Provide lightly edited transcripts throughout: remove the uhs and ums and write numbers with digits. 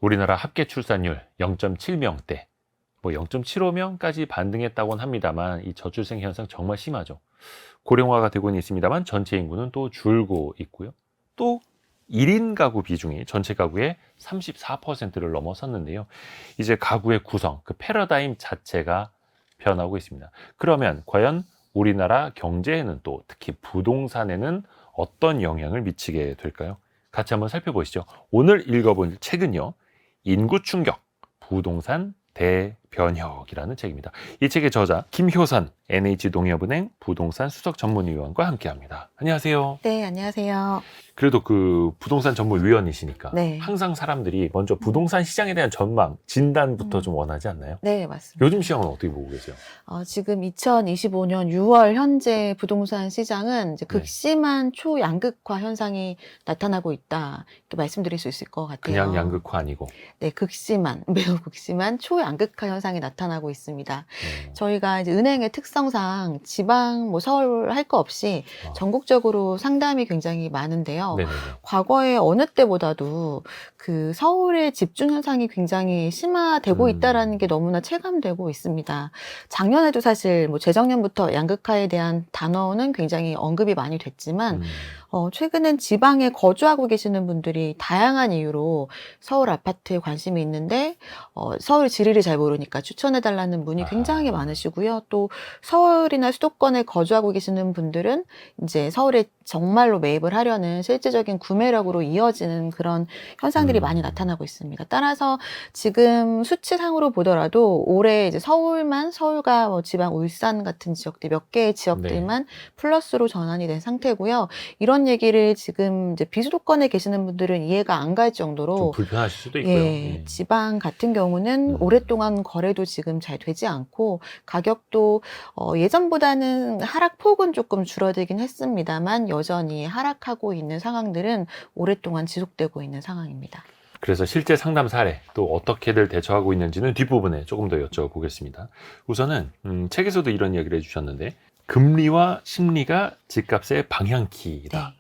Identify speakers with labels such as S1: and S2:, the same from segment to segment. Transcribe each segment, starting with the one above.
S1: 우리나라 합계 출산율 0.7명대, 뭐 0.75명까지 반등했다고는 합니다만 이 저출생 현상 정말 심하죠. 고령화가 되고는 있습니다만 전체 인구는 또 줄고 있고요. 또 1인 가구 비중이 전체 가구의 34%를 넘어섰는데요. 이제 가구의 구성, 그 패러다임 자체가 변하고 있습니다. 그러면 과연 우리나라 경제에는 또 특히 부동산에는 어떤 영향을 미치게 될까요? 같이 한번 살펴보시죠. 오늘 읽어본 책은요, 인구 충격, 부동산 대변혁이라는 책입니다. 이 책의 저자 김효선 NH농협은행 부동산 수석 전문위원과 함께합니다. 안녕하세요.
S2: 네, 안녕하세요.
S1: 그래도 그 부동산 전문위원이시니까
S2: 네.
S1: 항상 사람들이 먼저 부동산 시장에 대한 전망, 진단부터 좀 원하지 않나요?
S2: 네, 맞습니다.
S1: 요즘 시장은 어떻게 보고 계세요?
S2: 지금 2025년 6월 현재 부동산 시장은 이제
S1: 네.
S2: 극심한 초양극화 현상이 나타나고 있다. 이렇게 말씀드릴 수 있을 것 같아요.
S1: 그냥 양극화 아니고.
S2: 네, 매우 극심한 초양극화 현상이 나타나고 있습니다. 저희가 이제 은행의 특성상 지방, 서울 할 거 없이 전국적으로 상담이 굉장히 많은데요.
S1: 네네네.
S2: 과거에 어느 때보다도 그 서울의 집중 현상이 굉장히 심화되고 있다라는 게 너무나 체감되고 있습니다. 작년에도 사실 재작년부터 양극화에 대한 단어는 굉장히 언급이 많이 됐지만 최근엔 지방에 거주하고 계시는 분들이 다양한 이유로 서울 아파트에 관심이 있는데 서울 지리를 잘 모르니까 추천해달라는 분이 굉장히 많으시고요. 또 서울이나 수도권에 거주하고 계시는 분들은 이제 서울에 정말로 매입을 하려는 실질적인 구매력으로 이어지는 그런 현상들이 많이 나타나고 있습니다. 따라서 지금 수치상으로 보더라도 올해 이제 서울과 지방 울산 같은 지역들 몇 개의 지역들만 플러스로 전환이 된 상태고요. 이런 얘기를 지금 이제 비수도권에 계시는 분들은 이해가 안 갈 정도로
S1: 좀 불편하실 수도 있고요.
S2: 지방 같은 경우는 오랫동안 거래도 지금 잘 되지 않고 가격도 예전보다는 하락폭은 조금 줄어들긴 했습니다만 여전히 하락하고 있는 상황들은 오랫동안 지속되고 있는 상황입니다.
S1: 그래서 실제 상담 사례, 또 어떻게들 대처하고 있는지는 뒷부분에 조금 더 여쭤보겠습니다. 우선은 책에서도 이런 이야기를 해주셨는데 금리와 심리가 집값의 방향키다.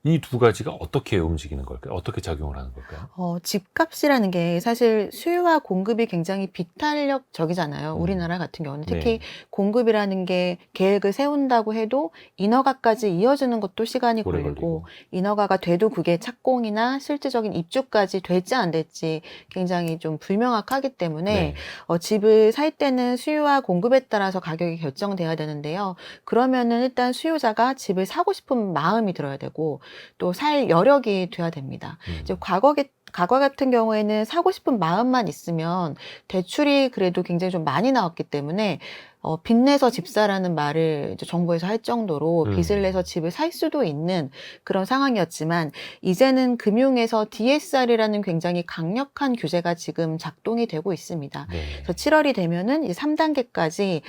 S1: 이 두 가지가 어떻게 움직이는 걸까요? 어떻게 작용을 하는 걸까요?
S2: 집값이라는 게 사실 수요와 공급이 굉장히 비탄력적이잖아요. 우리나라 같은 경우는 특히 공급이라는 게 계획을 세운다고 해도 인허가까지 이어지는 것도 시간이 걸리고 인허가가 돼도 그게 착공이나 실질적인 입주까지 될지 안 될지 굉장히 좀 불명확하기 때문에 집을 살 때는 수요와 공급에 따라서 가격이 결정돼야 되는데요. 그러면은 일단 수요자가 집을 사고 싶은 마음이 들어야 되고 또 살 여력이 돼야 됩니다. 이제 과거 같은 경우에는 사고 싶은 마음만 있으면 대출이 그래도 굉장히 좀 많이 나왔기 때문에 빚내서 집 사라는 말을 이제 정부에서 할 정도로 빚을 내서 집을 살 수도 있는 그런 상황이었지만 이제는 금융에서 DSR이라는 굉장히 강력한 규제가 지금 작동이 되고 있습니다. 그래서 7월이 되면은 이 3단계까지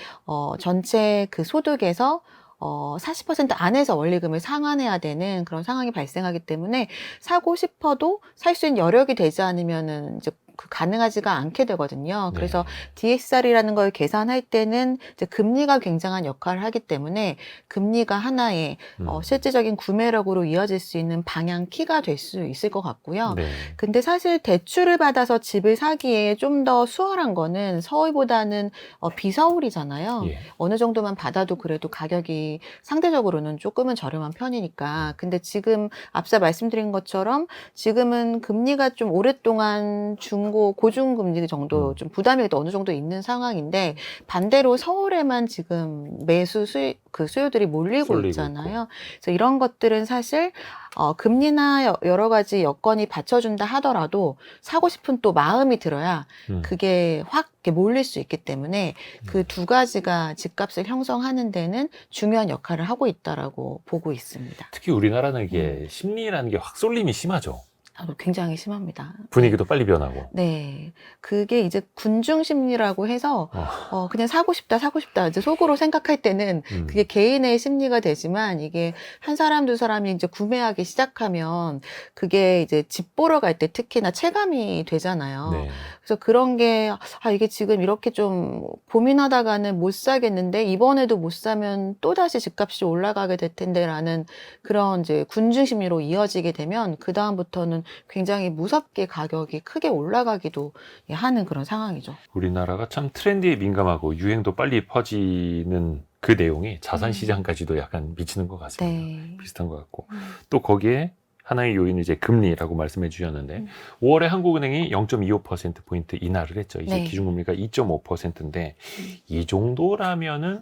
S2: 전체 그 소득에서 40% 안에서 원리금을 상환해야 되는 그런 상황이 발생하기 때문에 사고 싶어도 살 수 있는 여력이 되지 않으면은 이제 가능하지가 않게 되거든요. 그래서 DSR이라는 걸 계산할 때는 이제 금리가 굉장한 역할을 하기 때문에 금리가 하나의 실질적인 구매력으로 이어질 수 있는 방향키가 될 수 있을 것 같고요. 근데 사실 대출을 받아서 집을 사기에 좀 더 수월한 거는 서울보다는 비서울이잖아요. 어느 정도만 받아도 그래도 가격이 상대적으로는 조금은 저렴한 편이니까. 근데 지금 앞서 말씀드린 것처럼 지금은 금리가 좀 오랫동안 고중금리 정도 좀 부담이 어느 정도 있는 상황인데 반대로 서울에만 지금 수요들이 몰리고 있잖아요. 그래서 이런 것들은 사실 금리나 여러 가지 여건이 받쳐준다 하더라도 사고 싶은 또 마음이 들어야 그게 확 이렇게 몰릴 수 있기 때문에 그 두 가지가 집값을 형성하는 데는 중요한 역할을 하고 있다라고 보고 있습니다.
S1: 특히 우리나라는 이게 심리라는 게 확 쏠림이 심하죠.
S2: 굉장히 심합니다.
S1: 분위기도 빨리 변하고.
S2: 네. 그게 이제 군중 심리라고 해서, 그냥 사고 싶다. 이제 속으로 생각할 때는 그게 개인의 심리가 되지만 이게 한 사람, 두 사람이 이제 구매하기 시작하면 그게 이제 집 보러 갈 때 특히나 체감이 되잖아요. 그래서 그런 게, 이게 지금 이렇게 좀 고민하다가는 못 사겠는데 이번에도 못 사면 또다시 집값이 올라가게 될 텐데 라는 그런 이제 군중 심리로 이어지게 되면 그다음부터는 굉장히 무섭게 가격이 크게 올라가기도 하는 그런 상황이죠.
S1: 우리나라가 참 트렌드에 민감하고 유행도 빨리 퍼지는 그 내용이 자산 시장까지도 약간 미치는 것 같습니다.
S2: 네.
S1: 비슷한 것 같고 또 거기에 하나의 요인은 이제 금리라고 말씀해 주셨는데 5월에 한국은행이 0.25%포인트 인하를 했죠. 이제
S2: 네.
S1: 기준금리가 2.5%인데 이 정도라면은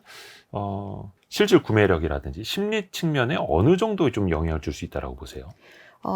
S1: 실질 구매력이라든지 심리 측면에 어느 정도 좀 영향을 줄 수 있다라고 보세요?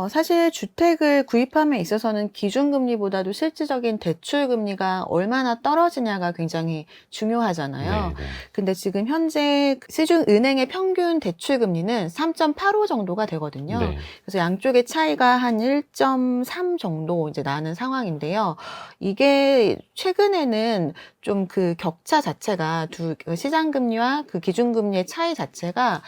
S2: 사실 주택을 구입함에 있어서는 기준금리보다도 실질적인 대출금리가 얼마나 떨어지냐가 굉장히 중요하잖아요.
S1: 네, 네.
S2: 근데 지금 현재 시중은행의 평균 대출금리는 3.85 정도가 되거든요.
S1: 네.
S2: 그래서 양쪽의 차이가 한 1.3 정도 이제 나는 상황인데요. 이게 최근에는 좀 그 격차 자체가 그 시장금리와 그 기준금리의 차이 자체가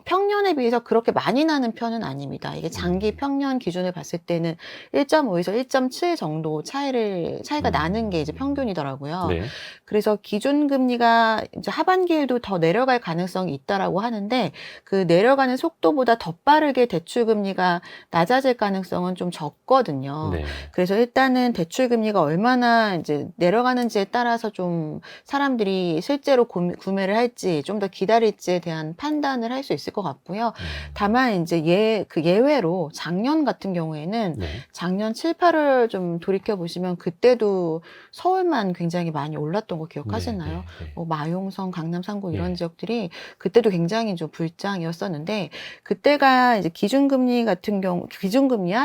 S2: 평년에 비해서 그렇게 많이 나는 편은 아닙니다. 이게 장기 평년 기준을 봤을 때는 1.5에서 1.7 정도 차이가 나는 게 이제 평균이더라고요.
S1: 네.
S2: 그래서 기준금리가 이제 하반기에도 더 내려갈 가능성이 있다라고 하는데 그 내려가는 속도보다 더 빠르게 대출금리가 낮아질 가능성은 좀 적거든요.
S1: 네.
S2: 그래서 일단은 대출금리가 얼마나 이제 내려가는지에 따라서 좀 사람들이 실제로 구매를 할지 좀 더 기다릴지에 대한 판단을 할 수 있을 것 같고요. 다만 이제 예외로 작년 같은 경우에는
S1: 네.
S2: 작년 7, 8월 좀 돌이켜 보시면 그때도 서울만 굉장히 많이 올랐던 거 기억하시나요?
S1: 네, 네, 네.
S2: 뭐 마용성, 강남 3구 이런
S1: 네.
S2: 지역들이 그때도 굉장히 좀 불장이었었는데 그때가 이제 기준금리와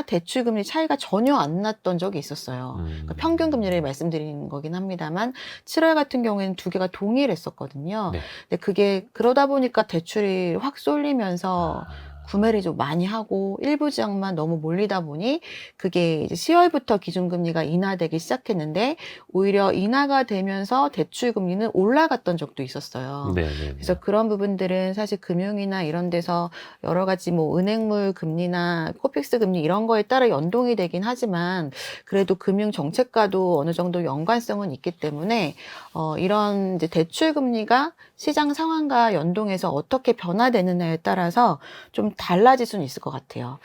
S2: 대출금리 차이가 전혀 안 났던 적이 있었어요. 그러니까 평균 금리를 말씀드리는 거긴 합니다만 7월 같은 경우에는 두 개가 동일했었거든요.
S1: 네.
S2: 근데 그게 그러다 보니까 대출이 확 쏠리면서 구매를 좀 많이 하고 일부 지역만 너무 몰리다 보니 그게 이제 10월부터 기준금리가 인하되기 시작했는데 오히려 인하가 되면서 대출금리는 올라갔던 적도 있었어요.
S1: 네, 네, 네.
S2: 그래서 그런 부분들은 사실 금융이나 이런 데서 여러 가지 뭐 은행물 금리나 코픽스 금리 이런 거에 따라 연동이 되긴 하지만 그래도 금융 정책과도 어느 정도 연관성은 있기 때문에 이런 이제 대출 금리가 시장 상황과 연동해서 어떻게 변화되느냐에 따라서 좀 달라질 수는 있을 것 같아요.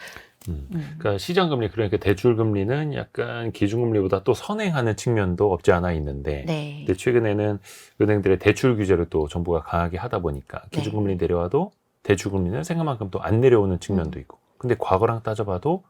S1: 그러니까 시장금리, 그러니까 대출금리는 약간 기준금리보다 또 선행하는 측면도 없지 않아 있는데,
S2: 네.
S1: 근데 최근에는 은행들의 대출 규제를 또 정부가 강하게 하다 보니까 기준금리 내려와도 대출금리는 생각만큼 또 안 내려오는 측면도 있고, 근데 과거랑 따져봐도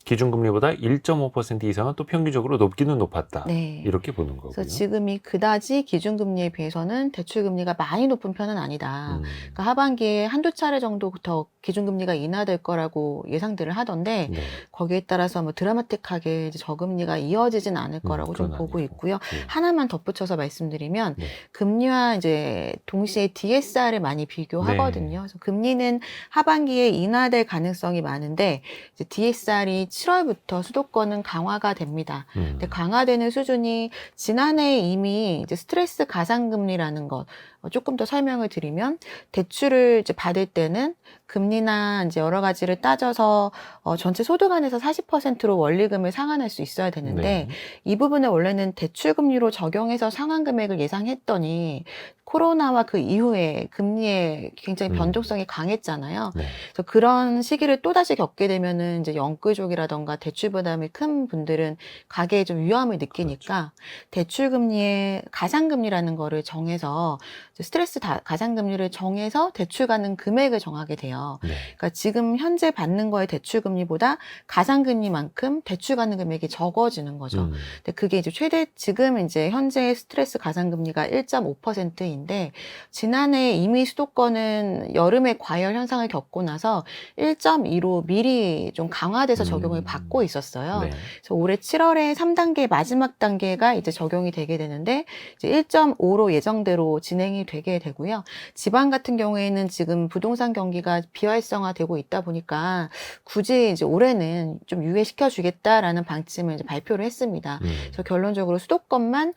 S1: 기준금리보다 1.5% 이상은 또 평균적으로 높기는 높았다.
S2: 네.
S1: 이렇게 보는 거고요.
S2: 그래서 지금이 그다지 기준금리에 비해서는 대출금리가 많이 높은 편은 아니다. 그러니까 하반기에 한두 차례 정도 더 기준금리가 인하될 거라고 예상들을 하던데
S1: 네.
S2: 거기에 따라서 뭐 드라마틱하게 이제 저금리가 이어지진 않을 거라고 좀
S1: 그건
S2: 보고
S1: 아니고.
S2: 있고요.
S1: 네.
S2: 하나만 덧붙여서 말씀드리면
S1: 네.
S2: 금리와 이제 동시에 DSR을 많이 비교하거든요.
S1: 네.
S2: 그래서 금리는 하반기에 인하될 가능성이 많은데 이제 DSR이 7월부터 수도권은 강화가 됩니다. 근데 강화되는 수준이 지난해 이미 이제 스트레스 가상금리라는 것 조금 더 설명을 드리면 대출을 이제 받을 때는 금리나 이제 여러 가지를 따져서 전체 소득 안에서 40%로 원리금을 상환할 수 있어야 되는데
S1: 네.
S2: 이 부분을 원래는 대출 금리로 적용해서 상환 금액을 예상했더니 코로나와 그 이후에 금리에 굉장히 변동성이 강했잖아요.
S1: 네.
S2: 그래서 그런 시기를 또다시 겪게 되면은 이제 영끌족이라던가 대출 부담이 큰 분들은 가계에 좀 위험을 느끼니까 대출 금리의 가상금리라는 거를 정해서 스트레스 가상금리를 정해서 대출 가능 금액을 정하게 돼요.
S1: 네.
S2: 그러니까 지금 현재 받는 거의 대출 금리보다 가상금리만큼 대출 가능 금액이 적어지는 거죠. 근데 그게 이제 지금 이제 현재 스트레스 가상금리가 1.5%인데 지난해 이미 수도권은 여름에 과열 현상을 겪고 나서 1.2로 미리 좀 강화돼서 적용을 받고 있었어요.
S1: 네.
S2: 그래서 올해 7월에 3단계 마지막 단계가 이제 적용이 되게 되는데 이제 1.5로 예정대로 진행이 되게 되고요. 지방 같은 경우에는 지금 부동산 경기가 비활성화되고 있다 보니까 굳이 이제 올해는 좀 유예시켜 주겠다라는 방침을 이제 발표를 했습니다. 그래서 결론적으로 수도권만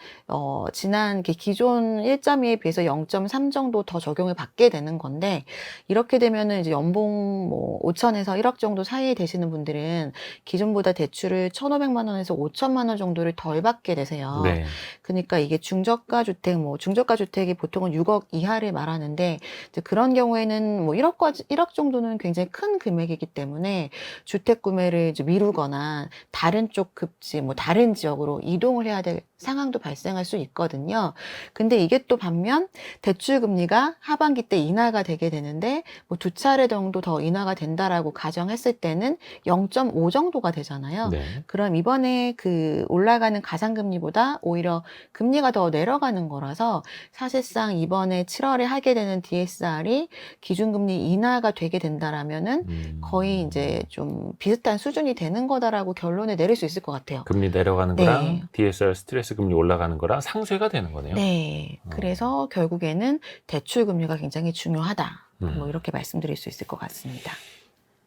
S2: 지난 기존 1.2에 비해서 0.3 정도 더 적용을 받게 되는 건데 이렇게 되면은 이제 연봉 뭐 5천에서 1억 정도 사이에 되시는 분들은 기존보다 대출을 1,500만 원에서 5천만 원 정도를 덜 받게 되세요.
S1: 네.
S2: 그러니까 이게 중저가 주택, 중저가 주택이 보통은 6억 이하를 말하는데 이제 그런 경우에는 뭐 1억까지 1억 정도는 굉장히 큰 금액이기 때문에 주택 구매를 이제 미루거나 다른 쪽 급지, 뭐 다른 지역으로 이동을 해야 될 상황도 발생할 수 있거든요. 근데 이게 또 반면 대출 금리가 하반기 때 인하가 되게 되는데 뭐 2차례 정도 더 인하가 된다라고 가정했을 때는 0.5 정도가 되잖아요.
S1: 네.
S2: 그럼 이번에 그 올라가는 가상금리보다 오히려 금리가 더 내려가는 거라서 사실상 이번에 7월에 하게 되는 DSR이 기준금리 인하가 되게 된다라면은 거의 이제 좀 비슷한 수준이 되는 거다라고 결론을 내릴 수 있을 것 같아요.
S1: 금리 내려가는
S2: 네.
S1: 거랑 DSR 스트레스 금리 올라가는 거랑 상쇄가 되는 거네요.
S2: 네. 그래서 결국에는 대출 금리가 굉장히 중요하다. 뭐 이렇게 말씀드릴 수 있을 것 같습니다.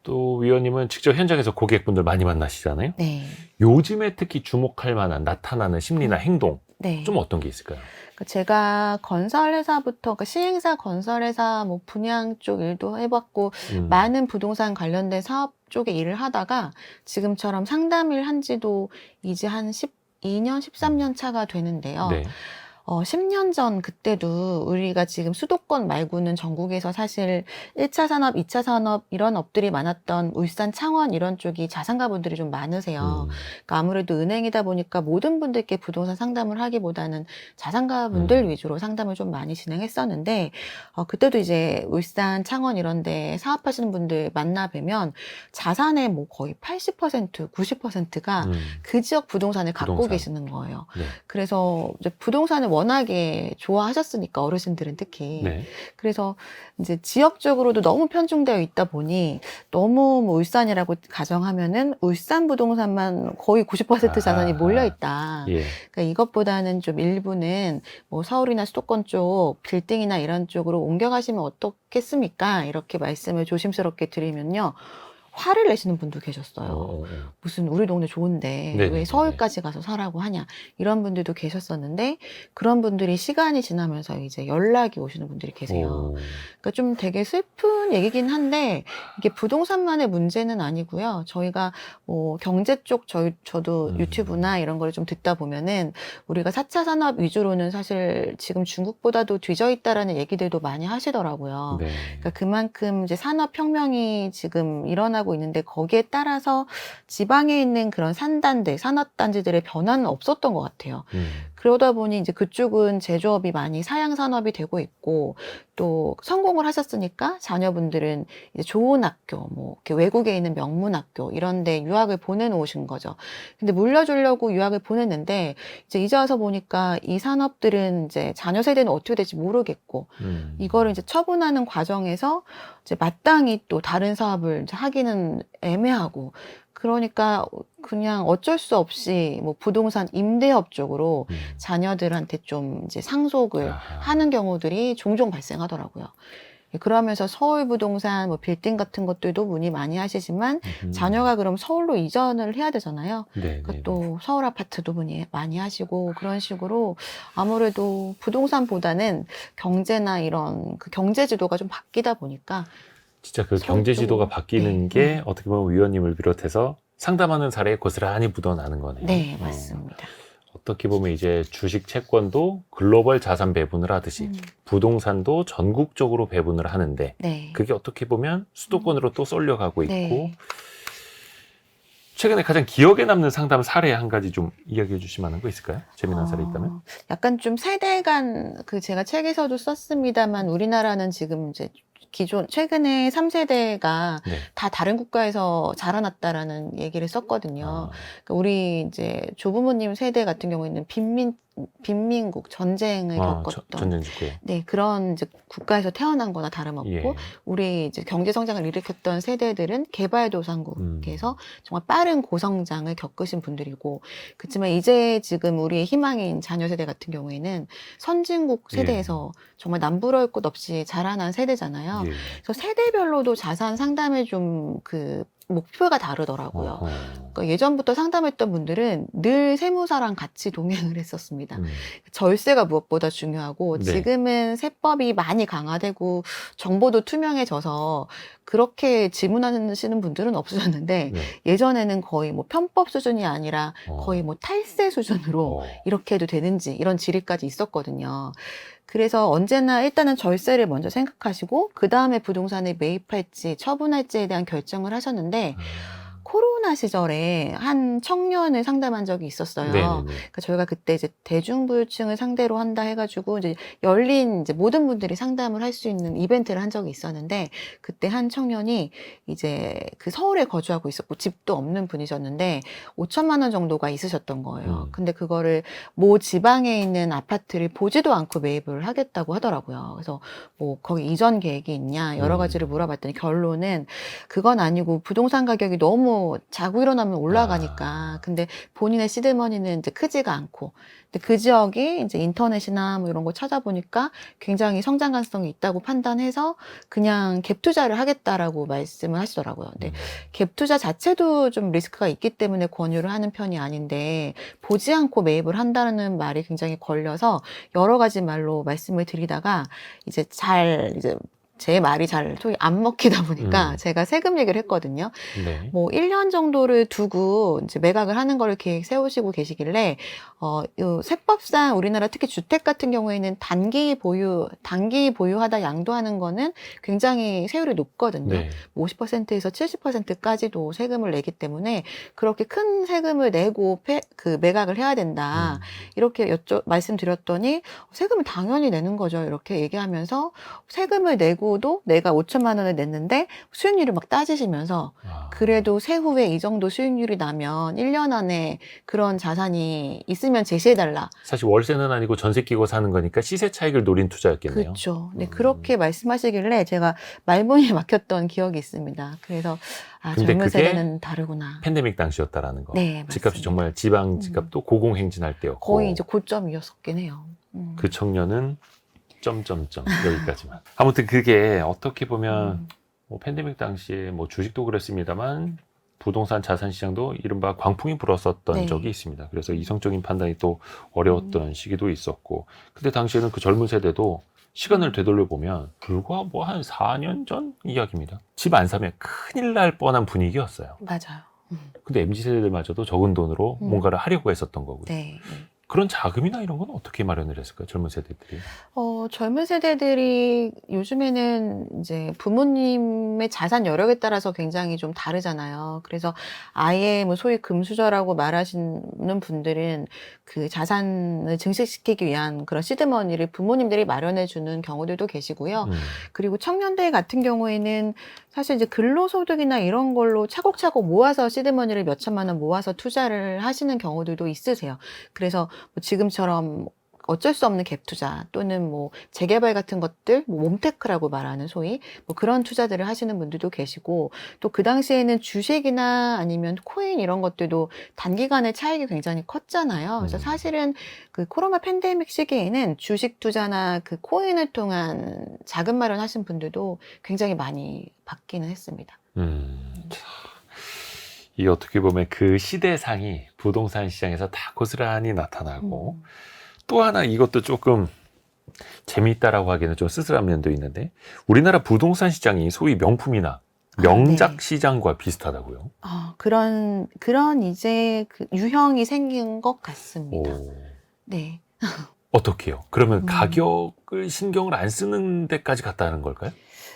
S1: 또 위원님은 직접 현장에서 고객분들 많이 만나시잖아요.
S2: 네.
S1: 요즘에 특히 주목할 만한 나타나는 심리나 행동
S2: 네.
S1: 좀 어떤 게 있을까요?
S2: 제가 건설회사부터, 그러니까 시행사, 건설회사, 뭐 분양 쪽 일도 해봤고, 많은 부동산 관련된 사업 쪽에 일을 하다가 지금처럼 상담을 한 지도 이제 한 12년, 13년 차가 되는데요.
S1: 네.
S2: 10년 전 그때도 우리가 지금 수도권 말고는 전국에서 사실 1차 산업, 2차 산업 이런 업들이 많았던 울산, 창원 이런 쪽이 자산가분들이 좀 많으세요. 그러니까 아무래도 은행이다 보니까 모든 분들께 부동산 상담을 하기보다는 자산가분들 위주로 상담을 좀 많이 진행했었는데 그때도 이제 울산, 창원 이런 데 사업하시는 분들 만나 뵈면 자산의 뭐 거의 80%, 90%가 그 지역 부동산을 갖고
S1: 부동산.
S2: 계시는 거예요.
S1: 네.
S2: 그래서 이제 부동산을 워낙에 좋아하셨으니까 어르신들은 특히
S1: 네.
S2: 그래서 이제 지역적으로도 너무 편중되어 있다 보니 너무 뭐 울산이라고 가정하면은 울산 부동산만 거의 90% 자산이 몰려 있다.
S1: 예.
S2: 그러니까 이것보다는 좀 일부는 뭐 서울이나 수도권 쪽 빌딩이나 이런 쪽으로 옮겨가시면 어떻겠습니까? 이렇게 말씀을 조심스럽게 드리면요. 화를 내시는 분도 계셨어요. 무슨 우리 동네 좋은데
S1: 네네네네.
S2: 왜 서울까지 가서 사라고 하냐 이런 분들도 계셨었는데 그런 분들이 시간이 지나면서 이제 연락이 오시는 분들이 계세요. 그러니까 좀 되게 슬픈 얘기긴 한데 이게 부동산만의 문제는 아니고요. 저희가 뭐 경제 쪽 저도 유튜브나 이런 걸 좀 듣다 보면은 우리가 4차 산업 위주로는 사실 지금 중국보다도 뒤져 있다라는 얘기들도 많이 하시더라고요.
S1: 네.
S2: 그러니까 그만큼 이제 산업혁명이 지금 일어나고 있는데 거기에 따라서 지방에 있는 그런 산단들, 산업단지들의 변화는 없었던 것 같아요. 그러다 보니 이제 그쪽은 제조업이 많이 사양산업이 되고 있고 또 성공을 하셨으니까 자녀분들은 이제 좋은 학교, 뭐 이렇게 외국에 있는 명문 학교 이런 데 유학을 보내놓으신 거죠. 근데 물려주려고 유학을 보냈는데 이제 와서 보니까 이 산업들은 이제 자녀 세대는 어떻게 될지 모르겠고 이거를 이제 처분하는 과정에서 이제 마땅히 또 다른 사업을 이제 하기는 애매하고 그러니까 그냥 어쩔 수 없이 뭐 부동산 임대업 쪽으로 자녀들한테 좀 이제 상속을 하는 경우들이 종종 발생하더라고요. 그러면서 서울 부동산 뭐 빌딩 같은 것들도 문의 많이 하시지만 자녀가 그럼 서울로 이전을 해야 되잖아요. 그러니까 또 서울 아파트도 문의 많이 하시고 그런 식으로 아무래도 부동산보다는 경제나 이런 그 경제 지도가 좀 바뀌다 보니까
S1: 진짜 그 경제 지도가 바뀌는 게 어떻게 보면 위원님을 비롯해서 상담하는 사례에 고스란히 묻어나는 거네요.
S2: 네, 맞습니다.
S1: 어떻게 보면 이제 주식 채권도 글로벌 자산 배분을 하듯이 부동산도 전국적으로 배분을 하는데
S2: 네.
S1: 그게 어떻게 보면 수도권으로 또 쏠려가고 있고
S2: 네.
S1: 최근에 가장 기억에 남는 상담 사례 한 가지 좀 이야기해 주실 만한 거 있을까요? 재미난 사례 있다면?
S2: 약간 좀 세대 간, 그 제가 책에서도 썼습니다만 우리나라는 지금 이제 기존, 최근에 3세대가 다 다른 국가에서 자라났다라는 얘기를 썼거든요. 그러니까 우리 이제 조부모님 세대 같은 경우에는 빈민국 전쟁을 겪었던
S1: 전쟁 직후에.
S2: 네, 그런 이제 국가에서 태어난 거나 다름없고
S1: 예.
S2: 우리 이제 경제 성장을 일으켰던 세대들은 개발도상국에서 정말 빠른 고성장을 겪으신 분들이고 그렇지만 이제 지금 우리의 희망인 자녀 세대 같은 경우에는 선진국 세대에서 정말 남부러울 것 없이 자라난 세대잖아요. 그래서 세대별로도 자산 상담의 좀 그 목표가 다르더라고요. 그러니까 예전부터 상담했던 분들은 늘 세무사랑 같이 동행을 했었습니다. 절세가 무엇보다 중요하고 지금은 세법이 많이 강화되고 정보도 투명해져서 그렇게 질문하시는 분들은 없으셨는데 예전에는 거의 뭐 편법 수준이 아니라 거의 뭐 탈세 수준으로 이렇게 해도 되는지 이런 질의까지 있었거든요. 그래서 언제나 일단은 절세를 먼저 생각하시고 그 다음에 부동산에 매입할지 처분할지에 대한 결정을 하셨는데 코로나 시절에 한 청년을 상담한 적이 있었어요.
S1: 네네네.
S2: 그러니까 저희가 그때 이제 대중부유층을 상대로 한다 해가지고 이제 열린 이제 모든 분들이 상담을 할 수 있는 이벤트를 한 적이 있었는데 그때 한 청년이 이제 그 서울에 거주하고 있었고 집도 없는 분이셨는데 5천만 원 정도가 있으셨던 거예요. 근데 그거를 모 지방에 있는 아파트를 보지도 않고 매입을 하겠다고 하더라고요. 그래서 뭐 거기 이전 계획이 있냐 여러 가지를 물어봤더니 결론은 그건 아니고 부동산 가격이 너무 자고 일어나면 올라가니까. 근데 본인의 시드머니는 이제 크지가 않고. 근데 그 지역이 이제 인터넷이나 뭐 이런 거 찾아보니까 굉장히 성장 가능성이 있다고 판단해서 그냥 갭 투자를 하겠다라고 말씀을 하시더라고요. 근데 갭 투자 자체도 좀 리스크가 있기 때문에 권유를 하는 편이 아닌데 보지 않고 매입을 한다는 말이 굉장히 걸려서 여러 가지 말로 말씀을 드리다가 이제 제 말이 잘 속이 안 먹히다 보니까 제가 세금 얘기를 했거든요.
S1: 네.
S2: 뭐 1년 정도를 두고 이제 매각을 하는 거를 계획 세우시고 계시길래 요 세법상 우리나라 특히 주택 같은 경우에는 단기 보유하다 양도하는 거는 굉장히 세율이 높거든요.
S1: 네.
S2: 50%에서 70%까지도 세금을 내기 때문에 그렇게 큰 세금을 내고 그 매각을 해야 된다. 이렇게 말씀드렸더니 세금을 당연히 내는 거죠. 이렇게 얘기하면서 세금을 내고도 내가 5천만 원을 냈는데 수익률을 막 따지시면서 그래도 세후에 이 정도 수익률이 나면 1년 안에 그런 자산이 있으면 제시해달라.
S1: 사실 월세는 아니고 전세 끼고 사는 거니까 시세 차익을 노린 투자였겠네요.
S2: 그렇죠. 네, 그렇게 말씀하시길래 제가 말문이 막혔던 기억이 있습니다. 그래서
S1: 근데
S2: 젊은
S1: 그게
S2: 세대는 다르구나.
S1: 팬데믹 당시였다라는 거.
S2: 네,
S1: 집값이
S2: 맞습니다.
S1: 정말 지방 집값도 고공행진할 때였고.
S2: 거의 이제 고점이었었긴 해요.
S1: 그 청년은 점점점 여기까지만. 아무튼 그게 어떻게 보면 뭐 팬데믹 당시에 뭐 주식도 그랬습니다만 부동산 자산 시장도 이른바 광풍이 불었었던
S2: 네.
S1: 적이 있습니다. 그래서 이성적인 판단이 또 어려웠던 시기도 있었고. 근데 당시에는 그 젊은 세대도 시간을 되돌려 보면 불과 뭐 한 4년 전 이야기입니다. 집 안 사면 큰일 날 뻔한 분위기였어요.
S2: 맞아요.
S1: 근데 MZ 세대들마저도 적은 돈으로 뭔가를 하려고 했었던 거고요.
S2: 네.
S1: 그런 자금이나 이런 건 어떻게 마련을 했을까요? 젊은 세대들이.
S2: 젊은 세대들이 요즘에는 이제 부모님의 자산 여력에 따라서 굉장히 좀 다르잖아요. 그래서 아예 뭐 소위 금수저라고 말하시는 분들은 그 자산을 증식시키기 위한 그런 시드머니를 부모님들이 마련해 주는 경우들도 계시고요. 그리고 청년들 같은 경우에는 사실 이제 근로소득이나 이런 걸로 차곡차곡 모아서 시드머니를 몇 천만 원 모아서 투자를 하시는 경우들도 있으세요. 그래서 뭐 지금처럼 어쩔 수 없는 갭 투자 또는 뭐 재개발 같은 것들, 뭐 몸테크라고 말하는 소위 뭐 그런 투자들을 하시는 분들도 계시고 또 그 당시에는 주식이나 아니면 코인 이런 것들도 단기간에 차익이 굉장히 컸잖아요. 그래서 사실은 그 코로나 팬데믹 시기에는 주식 투자나 그 코인을 통한 자금 마련하신 분들도 굉장히 많이 받기는 했습니다.
S1: 이 어떻게 보면 그 시대상이 부동산 시장에서 다 고스란히 나타나고 또 하나 이것도 조금 재미있다라고 하기에는 좀 쓸쓸한 면도 있는데 우리나라 부동산 시장이 소위 명품이나 명작
S2: 네.
S1: 시장과 비슷하다고요?
S2: 그런 이제 그 유형이 생긴 것 같습니다. 네.
S1: 어떻게요? 그러면 가격을 신경을 안 쓰는 데까지 갔다는 걸까요?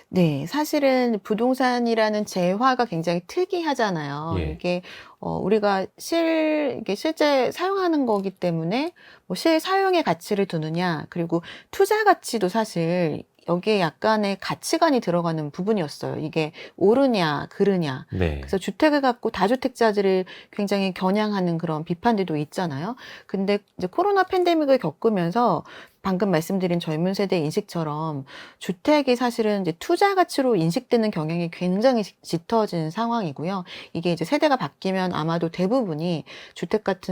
S2: 네, 사실은 부동산이라는 재화가 굉장히 특이하잖아요.
S1: 예.
S2: 이게 우리가 이게 실제 사용하는 거기 때문에 뭐 실사용의 가치를 두느냐, 그리고 투자 가치도 사실 여기에 약간의 가치관이 들어가는 부분이었어요. 이게 오르냐, 그르냐.
S1: 네.
S2: 그래서 주택을 갖고 다주택자들을 굉장히 겨냥하는 그런 비판들도 있잖아요. 근데 이제 코로나 팬데믹을 겪으면서 방금 말씀드린 젊은 세대 인식처럼 주택이 사실은 이제 투자 가치로 인식되는 경향이 굉장히 짙어진 상황이고요. 이게 이제 세대가 바뀌면 아마도 대부분이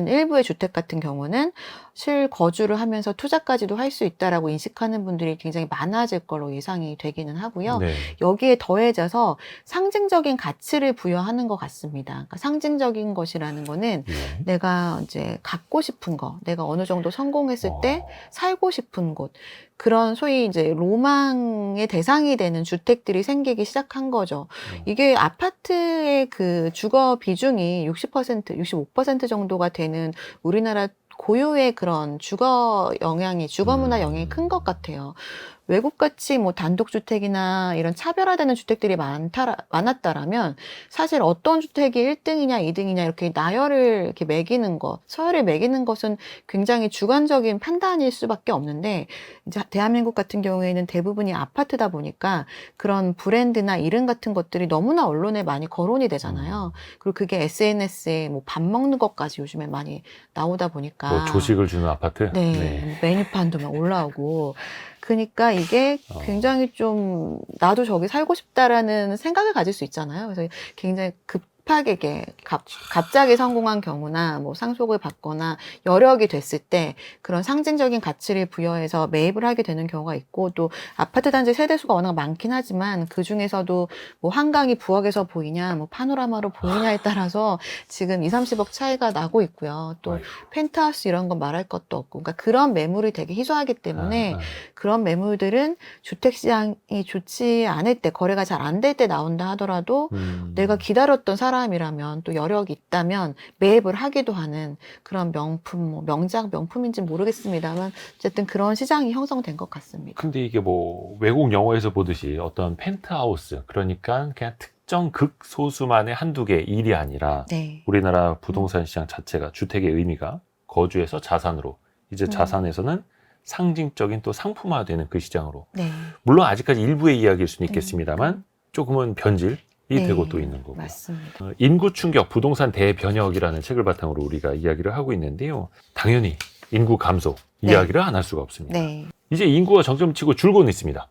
S2: 일부의 주택 같은 경우는 실거주를 하면서 투자까지도 할 수 있다라고 인식하는 분들이 굉장히 많아질 걸로 예상이 되기는 하고요.
S1: 네.
S2: 여기에 더해져서 상징적인 가치를 부여하는 것 같습니다. 그러니까 상징적인 것이라는 거는
S1: 네.
S2: 내가 이제 갖고 싶은 거, 내가 어느 정도 성공했을 때 살고 싶은 곳, 그런 소위 이제 로망의 대상이 되는 주택들이 생기기 시작한 거죠. 이게 아파트의 그 주거 비중이 60%, 65% 정도가 되는 우리나라 고유의 그런 주거 문화 영향이 큰 것 같아요. 외국같이 뭐 단독주택이나 이런 차별화되는 주택들이 많았다라면 사실 어떤 주택이 1등이냐, 2등이냐 이렇게 나열을 이렇게 매기는 것, 서열을 매기는 것은 굉장히 주관적인 판단일 수밖에 없는데 이제 대한민국 같은 경우에는 대부분이 아파트다 보니까 그런 브랜드나 이름 같은 것들이 너무나 언론에 많이 거론이 되잖아요. 그리고 그게 SNS에 뭐 밥 먹는 것까지 요즘에 많이 나오다 보니까
S1: 뭐 조식을 주는 아파트?
S2: 네, 메뉴판도 막 올라오고. 그러니까 이게 굉장히 좀 나도 저기 살고 싶다라는 생각을 가질 수 있잖아요. 그래서 굉장히 급하게 이게 갑자기 성공한 경우나 뭐 상속을 받거나 여력이 됐을 때 그런 상징적인 가치를 부여해서 매입을 하게 되는 경우가 있고 또 아파트 단지 세대수가 워낙 많긴 하지만 그 중에서도 뭐 한강이 부엌에서 보이냐 뭐 파노라마로 보이냐에 따라서 지금 2, 30억 차이가 나고 있고요. 또 펜트하우스 이런 건 말할 것도 없고 그러니까 그런 매물이 되게 희소하기 때문에 그런 매물들은 주택시장이 좋지 않을 때 거래가 잘 안 될 때 나온다 하더라도 내가 기다렸던 사람이라면 또 여력이 있다면 매입을 하기도 하는 그런 명품, 뭐 명품인지는 모르겠습니다만 어쨌든 그런 시장이 형성된 것 같습니다.
S1: 근데 이게 뭐 외국 영화에서 보듯이 어떤 펜트하우스, 그러니까 그냥 특정 극소수만의 한두 개 일이 아니라
S2: 네.
S1: 우리나라 부동산 시장 자체가 주택의 의미가 거주에서 자산으로, 이제 자산에서는 상징적인 또 상품화되는 그 시장으로.
S2: 네.
S1: 물론 아직까지 일부의 이야기일 수는 있겠습니다만 조금은 변질이
S2: 네.
S1: 되고 또 있는 거고요.
S2: 맞습니다.
S1: 인구 충격, 부동산 대변혁이라는 책을 바탕으로 우리가 이야기를 하고 있는데요. 당연히 인구 감소 이야기를 안 할 수가 없습니다.
S2: 네.
S1: 이제 인구가 정점 치고 줄고는 있습니다.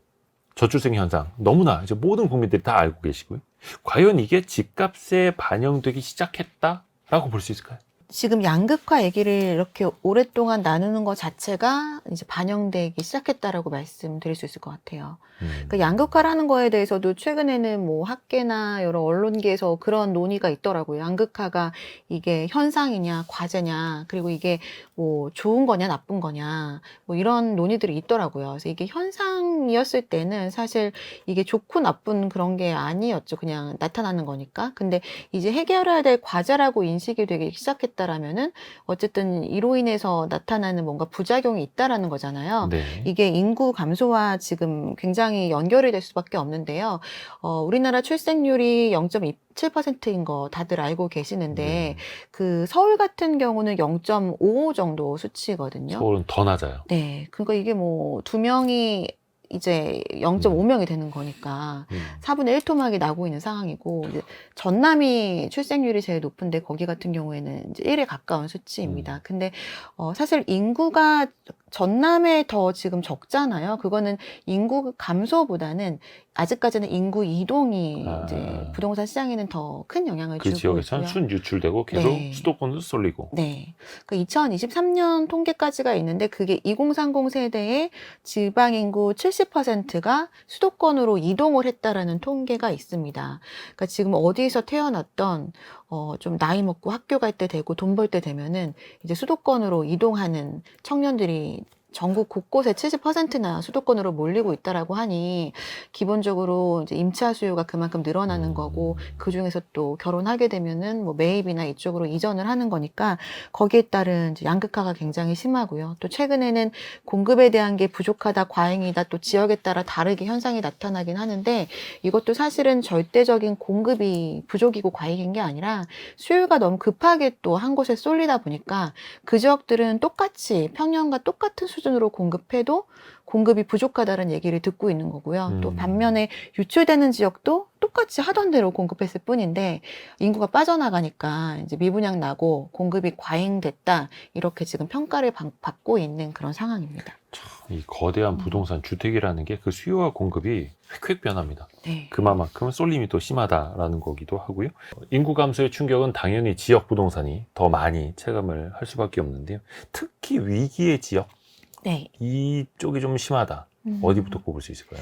S1: 저출생 현상 너무나 이제 모든 국민들이 다 알고 계시고요. 과연 이게 집값에 반영되기 시작했다라고 볼 수 있을까요?
S2: 지금 양극화 얘기를 이렇게 오랫동안 나누는 것 자체가 이제 반영되기 시작했다라고 말씀드릴 수 있을 것 같아요. 그러니까 양극화라는 거에 대해서도 최근에는 뭐 학계나 여러 언론계에서 그런 논의가 있더라고요. 양극화가 이게 현상이냐, 과제냐, 그리고 이게 뭐 좋은 거냐, 나쁜 거냐, 뭐 이런 논의들이 있더라고요. 그래서 이게 현상이었을 때는 사실 이게 좋고 나쁜 그런 게 아니었죠. 그냥 나타나는 거니까. 근데 이제 해결해야 될 과제라고 인식이 되기 시작했다라면은 어쨌든 이로 인해서 나타나는 뭔가 부작용이 있다라는 거잖아요.
S1: 네.
S2: 이게 인구 감소와 지금 굉장히 연결이 될 수밖에 없는데요. 우리나라 출생률이 0.27%인 거 다들 알고 계시는데 그 서울 같은 경우는 0.55 정도 수치거든요.
S1: 서울은 더 낮아요.
S2: 네. 그러니까 이게 뭐 2명이 이제 0.5명이 되는 거니까 4분의 1 토막이 나고 있는 상황이고 이제 전남이 출생률이 제일 높은데 거기 같은 경우에는 이제 1에 가까운 수치입니다. 근데 사실 인구가 전남에 더 지금 적잖아요. 그거는 인구 감소보다는 아직까지는 인구 이동이 이제 부동산 시장에는 더 큰 영향을
S1: 그
S2: 주고
S1: 지역에서는
S2: 있고요.
S1: 순유출되고 계속
S2: 네.
S1: 수도권도 쏠리고.
S2: 네. 그 2023년 통계까지가 있는데 그게 2030 세대의 지방 인구 70%가 수도권으로 이동을 했다라는 통계가 있습니다. 그러니까 지금 어디서 태어났던 좀 나이 먹고 학교 갈 때 되고 돈 벌 때 되면은 이제 수도권으로 이동하는 청년들이 전국 곳곳에 70%나 수도권으로 몰리고 있다라고 하니 기본적으로 이제 임차 수요가 그만큼 늘어나는 거고 그 중에서 또 결혼하게 되면은 뭐 매입이나 이쪽으로 이전을 하는 거니까 거기에 따른 이제 양극화가 굉장히 심하고요. 또 최근에는 공급에 대한 게 부족하다, 과잉이다, 또 지역에 따라 다르게 현상이 나타나긴 하는데 이것도 사실은 절대적인 공급이 부족이고 과잉인 게 아니라 수요가 너무 급하게 또 한 곳에 쏠리다 보니까 그 지역들은 똑같이 평년과 똑같은 수준으로 공급해도 공급이 부족하다는 얘기를 듣고 있는 거고요. 또 반면에 유출되는 지역도 똑같이 하던 대로 공급했을 뿐인데 인구가 빠져나가니까 이제 미분양 나고 공급이 과잉됐다 이렇게 지금 평가를 받고 있는 그런 상황입니다.
S1: 이 거대한 부동산 주택이라는 게 그 수요와 공급이 획획 변합니다.
S2: 네.
S1: 그만큼 쏠림이 또 심하다라는 거기도 하고요. 인구 감소의 충격은 당연히 지역 부동산이 더 많이 체감을 할 수밖에 없는데요. 특히 위기의 지역,
S2: 네.
S1: 이쪽이 좀 심하다. 어디부터 꼽을 수 있을까요?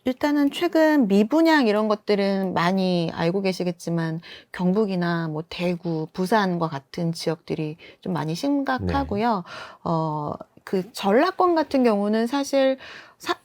S2: 일단은 최근 미분양 이런 것들은 많이 알고 계시겠지만 경북이나 뭐 대구, 부산과 같은 지역들이 좀 많이 심각하고요. 그 전라권 같은 경우는 사실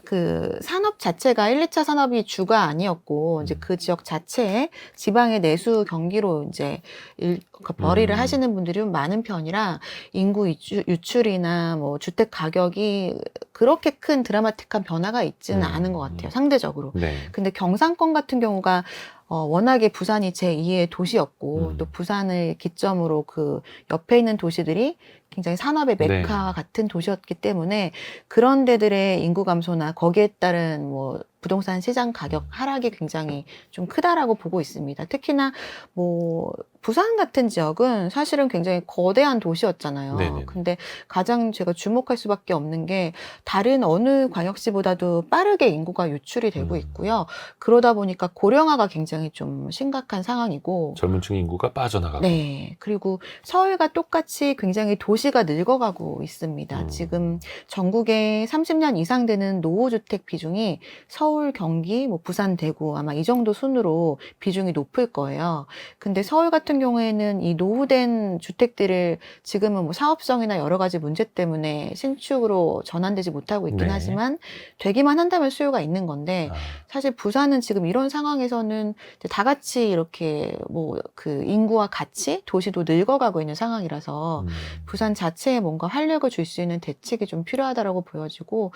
S2: 그 산업 자체가 1, 2차 산업이 주가 아니었고 이제 그 지역 자체에 지방의 내수 경기로 이제 그 벌이를 하시는 분들이 좀 많은 편이라 인구 유출이나 뭐 주택 가격이 그렇게 큰 드라마틱한 변화가 있지는 않은 것 같아요, 상대적으로.
S1: 네.
S2: 근데 경상권 같은 경우가 워낙에 부산이 제2의 도시였고 또 부산을 기점으로 그 옆에 있는 도시들이 굉장히 산업의 메카 같은 도시였기 때문에 그런 데들의 인구 감소나 거기에 따른 뭐 부동산 시장 가격 하락이 굉장히 좀 크다라고 보고 있습니다. 특히나 뭐 부산 같은 지역은 사실은 굉장히 거대한 도시였잖아요.
S1: 네네네.
S2: 근데 가장 제가 주목할 수밖에 없는 게 다른 어느 광역시보다도 빠르게 인구가 유출이 되고 있고요. 그러다 보니까 고령화가 굉장히 좀 심각한 상황이고
S1: 젊은 층 인구가 빠져나가고.
S2: 네. 그리고 서울과 똑같이 굉장히 도시가 늙어가고 있습니다. 지금 전국에 30년 이상 되는 노후주택 비중이 서울, 경기, 뭐 부산, 대구 아마 이 정도 순으로 비중이 높을 거예요. 근데 서울 같은 경우에는 이 노후된 주택들을 지금은 뭐 사업성이나 여러 가지 문제 때문에 신축으로 전환되지 못하고 있긴
S1: 네.
S2: 하지만 되기만 한다면 수요가 있는 건데 사실 부산은 지금 이런 상황에서는 다 같이 이렇게 뭐 그 인구와 같이 도시도 늙어가고 있는 상황이라서 부산 자체에 뭔가 활력을 줄 수 있는 대책이 좀 필요하다라고 보여지고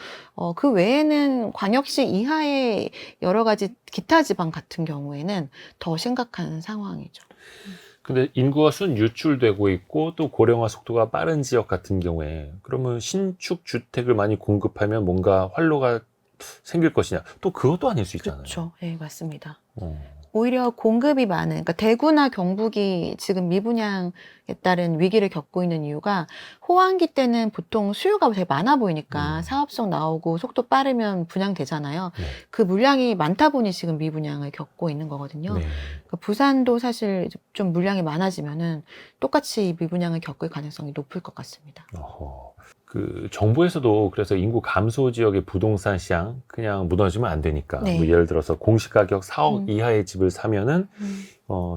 S2: 그 외에는 광역시 이하의 여러 가지 기타 지방 같은 경우에는 더 심각한 상황이죠.
S1: 근데 인구가 순 유출되고 있고 또 고령화 속도가 빠른 지역 같은 경우에 그러면 신축 주택을 많이 공급하면 뭔가 활로가 생길 것이냐? 또 그것도 아닐 수 있잖아요.
S2: 그렇죠. 네, 맞습니다.
S1: 어.
S2: 오히려 공급이 많은, 그러니까 대구나 경북이 지금 미분양에 따른 위기를 겪고 있는 이유가 호황기 때는 보통 수요가 되게 많아 보이니까 사업성 나오고 속도 빠르면 분양되잖아요.
S1: 네.
S2: 그 물량이 많다 보니 지금 미분양을 겪고 있는 거거든요.
S1: 네.
S2: 그러니까 부산도 사실 좀 물량이 많아지면은 똑같이 미분양을 겪을 가능성이 높을 것 같습니다.
S1: 어허. 그 정부에서도 그래서 인구 감소 지역의 부동산 시장 그냥 무너지면 안 되니까
S2: 네.
S1: 뭐 예를 들어서 공시가격 4억 이하의 집을 사면은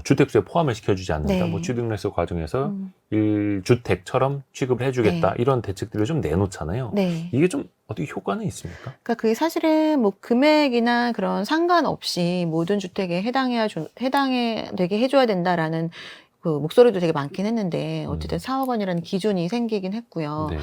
S1: 주택수에 포함을 시켜주지 않는다.
S2: 네.
S1: 뭐 취득세서 과정에서 1주택처럼 취급을 해주겠다.
S2: 네.
S1: 이런 대책들을 좀 내놓잖아요.
S2: 네.
S1: 이게 좀 어떻게 효과는 있습니까?
S2: 그러니까 그게 사실은 뭐 금액이나 그런 상관없이 모든 주택에 되게 해줘야 된다라는 그 목소리도 되게 많긴 했는데 어쨌든 4억 원이라는 기준이 생기긴 했고요.
S1: 네.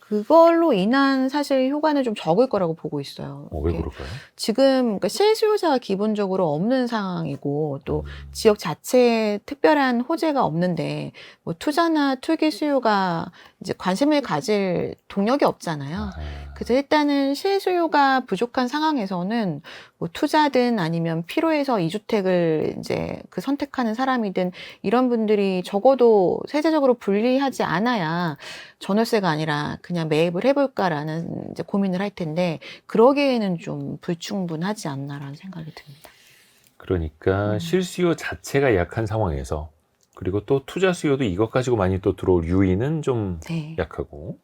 S2: 그걸로 인한 사실 효과는 좀 적을 거라고 보고 있어요.
S1: 왜 그럴까요?
S2: 지금 그러니까 실수요자가 기본적으로 없는 상황이고 또 지역 자체에 특별한 호재가 없는데 뭐 투자나 투기 수요가 이제 관심을 가질 동력이 없잖아요. 그래서 일단은 실수요가 부족한 상황에서는 뭐 투자든 아니면 필요해서 이주택을 이제 그 선택하는 사람이든 이런 분들이 적어도 세제적으로 불리하지 않아야 전월세가 아니라 그냥 매입을 해볼까라는 이제 고민을 할 텐데 그러기에는 좀 불충분하지 않나라는 생각이 듭니다.
S1: 그러니까 실수요 자체가 약한 상황에서 그리고 또 투자 수요도 이것 가지고 많이 또 들어올 유인은 좀
S2: 네.
S1: 약하고.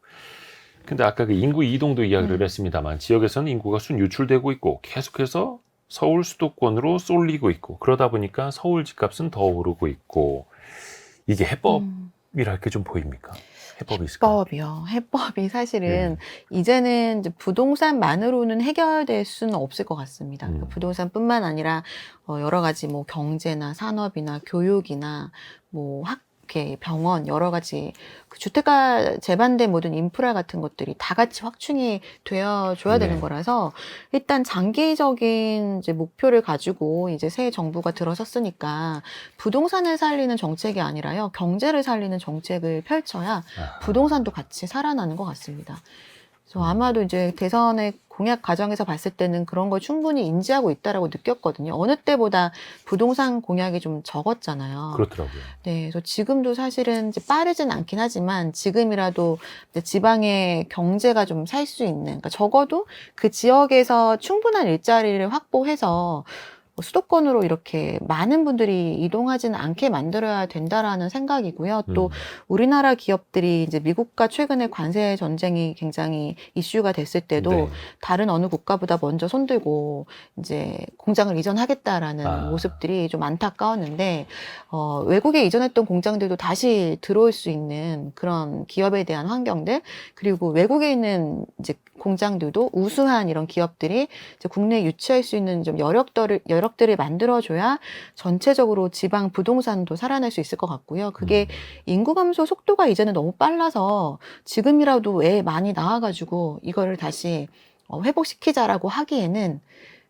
S1: 근데 아까 그 인구 이동도 이야기를 했습니다만 지역에서는 인구가 순 유출되고 있고 계속해서 서울 수도권으로 쏠리고 있고 그러다 보니까 서울 집값은 더 오르고 있고 이게 해법이랄 게 좀 보입니까? 해법이 있을까요?
S2: 해법이요. 해법이 사실은 이제는 이제 부동산만으로는 해결될 수는 없을 것 같습니다. 그러니까 부동산뿐만 아니라 여러 가지 뭐 경제나 산업이나 교육이나 뭐 학회, 병원 여러 가지 그 주택가 재반된 모든 인프라 같은 것들이 다 같이 확충이 되어줘야 되는 거라서 일단 장기적인 이제 목표를 가지고 이제 새 정부가 들어섰으니까 부동산을 살리는 정책이 아니라요 경제를 살리는 정책을 펼쳐야 부동산도 같이 살아나는 것 같습니다. 그래서 아마도 이제 대선의 공약 과정에서 봤을 때는 그런 걸 충분히 인지하고 있다라고 느꼈거든요. 어느 때보다 부동산 공약이 좀 적었잖아요.
S1: 그렇더라고요.
S2: 네, 그래서 지금도 사실은 이제 빠르진 않긴 하지만 지금이라도 이제 지방의 경제가 좀 살 수 있는, 그러니까 적어도 그 지역에서 충분한 일자리를 확보해서 수도권으로 이렇게 많은 분들이 이동하지는 않게 만들어야 된다라는 생각이고요. 또 우리나라 기업들이 이제 미국과 최근에 관세 전쟁이 굉장히 이슈가 됐을 때도
S1: 네.
S2: 다른 어느 국가보다 먼저 손들고 이제 공장을 이전하겠다라는 모습들이 좀 안타까웠는데 외국에 이전했던 공장들도 다시 들어올 수 있는 그런 기업에 대한 환경들, 그리고 외국에 있는 이제 공장들도 우수한 이런 기업들이 이제 국내에 유치할 수 있는 좀 여력들을 만들어줘야 전체적으로 지방 부동산도 살아날 수 있을 것 같고요. 그게 인구 감소 속도가 이제는 너무 빨라서 지금이라도 왜 많이 나와가지고 이거를 다시 회복시키자라고 하기에는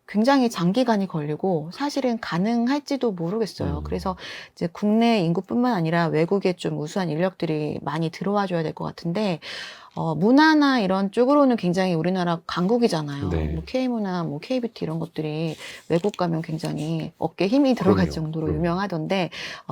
S2: 굉장히 장기간이 걸리고 사실은 가능할지도 모르겠어요. 그래서 이제 국내 인구뿐만 아니라 외국에 좀 우수한 인력들이 많이 들어와 줘야 될 것 같은데, 문화나 이런 쪽으로는 굉장히 우리나라 강국이잖아요.
S1: 네.
S2: 뭐 K문화, 뭐 K뷰티 이런 것들이 외국 가면 굉장히 어깨에 힘이 들어갈
S1: 그럼요.
S2: 정도로
S1: 그럼요.
S2: 유명하던데,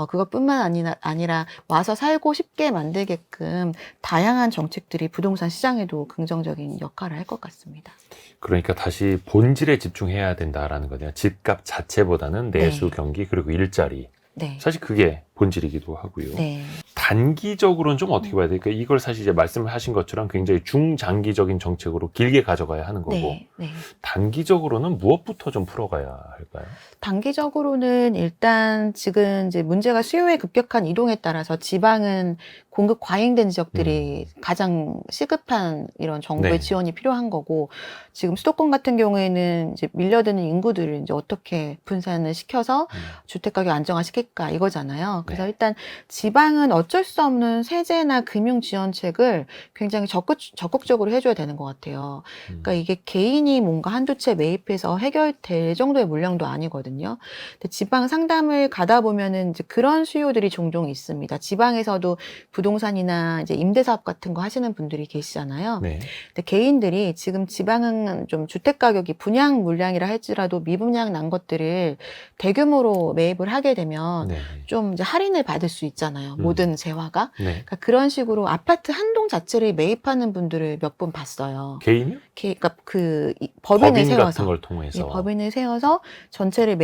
S2: 그것뿐만 아니라 와서 살고 쉽게 만들게끔 다양한 정책들이 부동산 시장에도 긍정적인 역할을 할 것 같습니다.
S1: 그러니까 다시 본질에 집중해야 된다라는 거네요. 집값 자체보다는 내수
S2: 네.
S1: 경기 그리고 일자리.
S2: 네.
S1: 사실 그게 본질이기도 하고요.
S2: 네.
S1: 단기적으로는 좀 어떻게 봐야 될까요? 이걸 사실 이제 말씀하신 것처럼 굉장히 중장기적인 정책으로 길게 가져가야 하는 거고,
S2: 네. 네.
S1: 단기적으로는 무엇부터 좀 풀어가야 할까요?
S2: 단기적으로는 일단 지금 이제 문제가 수요의 급격한 이동에 따라서 지방은 공급 과잉된 지역들이 가장 시급한 이런 정부의
S1: 네.
S2: 지원이 필요한 거고, 지금 수도권 같은 경우에는 이제 밀려드는 인구들을 이제 어떻게 분산을 시켜서 주택 가격 안정화시킬까 이거잖아요. 그래서
S1: 네.
S2: 일단 지방은 어쩔 수 없는 세제나 금융 지원책을 굉장히 적극적으로 해줘야 되는 것 같아요. 그러니까 이게 개인이 뭔가 한두 채 매입해서 해결될 정도의 물량도 아니거든요. 근데 지방 상담을 가다 보면은 이제 그런 수요들이 종종 있습니다. 지방에서도 부동산이나 이제 임대사업 같은 거 하시는 분들이 계시잖아요.
S1: 네.
S2: 근데 개인들이 지금 지방은 좀 주택 가격이 분양 물량이라 할지라도 미분양 난 것들을 대규모로 매입을 하게 되면
S1: 네.
S2: 좀 이제 할인을 받을 수 있잖아요. 모든 재화가.
S1: 네.
S2: 그러니까 그런 식으로 아파트 한 동 자체를 매입하는 분들을 몇 번 봤어요.
S1: 개인이요?
S2: 그러니까 법인을
S1: 법인
S2: 세워서.
S1: 같은 걸 통해서.
S2: 예, 법인을 세워서 전체를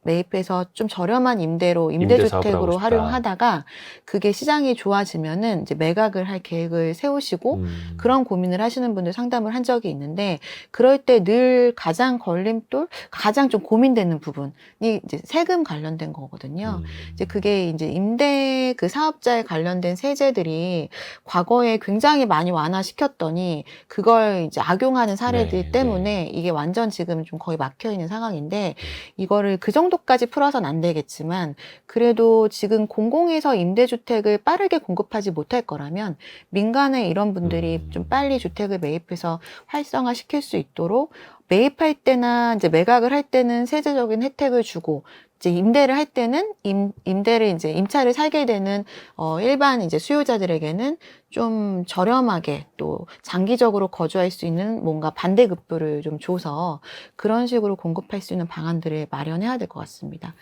S2: 매입해서 좀 저렴한 임대로
S1: 임대 사업을 하고
S2: 임대주택으로
S1: 싶다.
S2: 활용하다가 그게 시장이 좋아지면은 이제 매각을 할 계획을 세우시고 그런 고민을 하시는 분들 상담을 한 적이 있는데, 그럴 때 늘 가장 가장 좀 고민되는 부분이 이제 세금 관련된 거거든요. 이제 그게 이제 임대 그 사업자에 관련된 세제들이 과거에 굉장히 많이 완화시켰더니 그걸 이제 악용하는 사례들
S1: 네,
S2: 때문에 이게 완전 지금 좀 거의 막혀 있는 상황인데, 이거를 그 정도까지 풀어서는 안 되겠지만 그래도 지금 공공에서 임대주택을 빠르게 공급하지 못할 거라면 민간의 이런 분들이 좀 빨리 주택을 매입해서 활성화시킬 수 있도록 매입할 때나 이제 매각을 할 때는 세제적인 혜택을 주고, 이제 임대를 할 때는 임대를 이제 임차를 살게 되는 일반 이제 수요자들에게는 좀 저렴하게 또 장기적으로 거주할 수 있는 뭔가 반대급부를 좀 줘서 그런 식으로 공급할 수 있는 방안들을 마련해야 될 것 같습니다.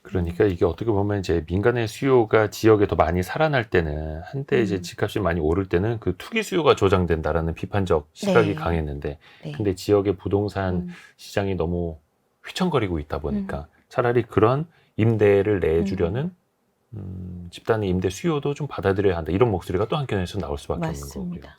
S1: 그러니까 이게 어떻게 보면 이제 민간의 수요가 지역에 더 많이 살아날 때는 한때 이제 집값이 많이 오를 때는 그 투기 수요가 조장된다라는 비판적 시각이
S2: 네.
S1: 강했는데,
S2: 네.
S1: 근데 지역의 부동산 시장이 너무 휘청거리고 있다 보니까 차라리 그런 임대를 내주려는 집단의 임대 수요도 좀 받아들여야 한다, 이런 목소리가 또 한켠에서 나올 수밖에 없는 거고요.
S2: 맞습니다.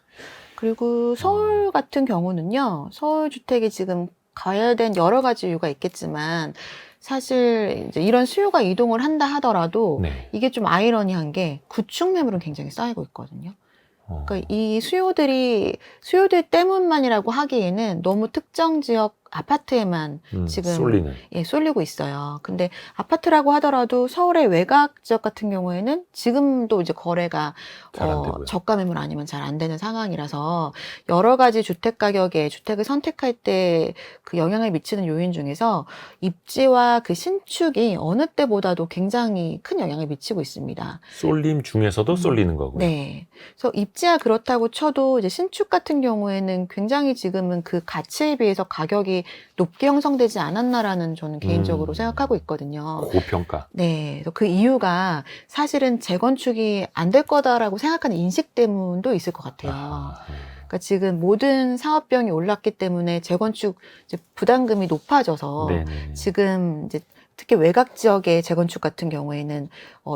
S2: 그리고 서울 같은 경우는요, 서울 주택이 지금 가열된 여러 가지 이유가 있겠지만 사실 이제 이런 수요가 이동을 한다 하더라도
S1: 네.
S2: 이게 좀 아이러니한 게 구축 매물은 굉장히 쌓이고 있거든요. 그러니까 이 수요들 때문만이라고 하기에는 너무 특정 지역 아파트에만 지금 쏠리고 있어요. 근데 아파트라고 하더라도 서울의 외곽 지역 같은 경우에는 지금도 이제 거래가 저가 매물 아니면 잘 안 되는 상황이라서 여러 가지 주택 가격에 주택을 선택할 때 그 영향을 미치는 요인 중에서 입지와 그 신축이 어느 때보다도 굉장히 큰 영향을 미치고 있습니다.
S1: 쏠림 중에서도 쏠리는 거고요.
S2: 네. 그래서 입지야 그렇다고 쳐도 이제 신축 같은 경우에는 굉장히 지금은 그 가치에 비해서 가격이 높게 형성되지 않았나라는 저는 개인적으로 생각하고 있거든요.
S1: 고평가.
S2: 네. 그래서 그 이유가 사실은 재건축이 안 될 거다라고 생각하는 인식 때문도 있을 것 같아요. 그러니까 지금 모든 상업비용이 올랐기 때문에 재건축 이제 부담금이 높아져서
S1: 네네.
S2: 지금 이제 특히 외곽 지역의 재건축 같은 경우에는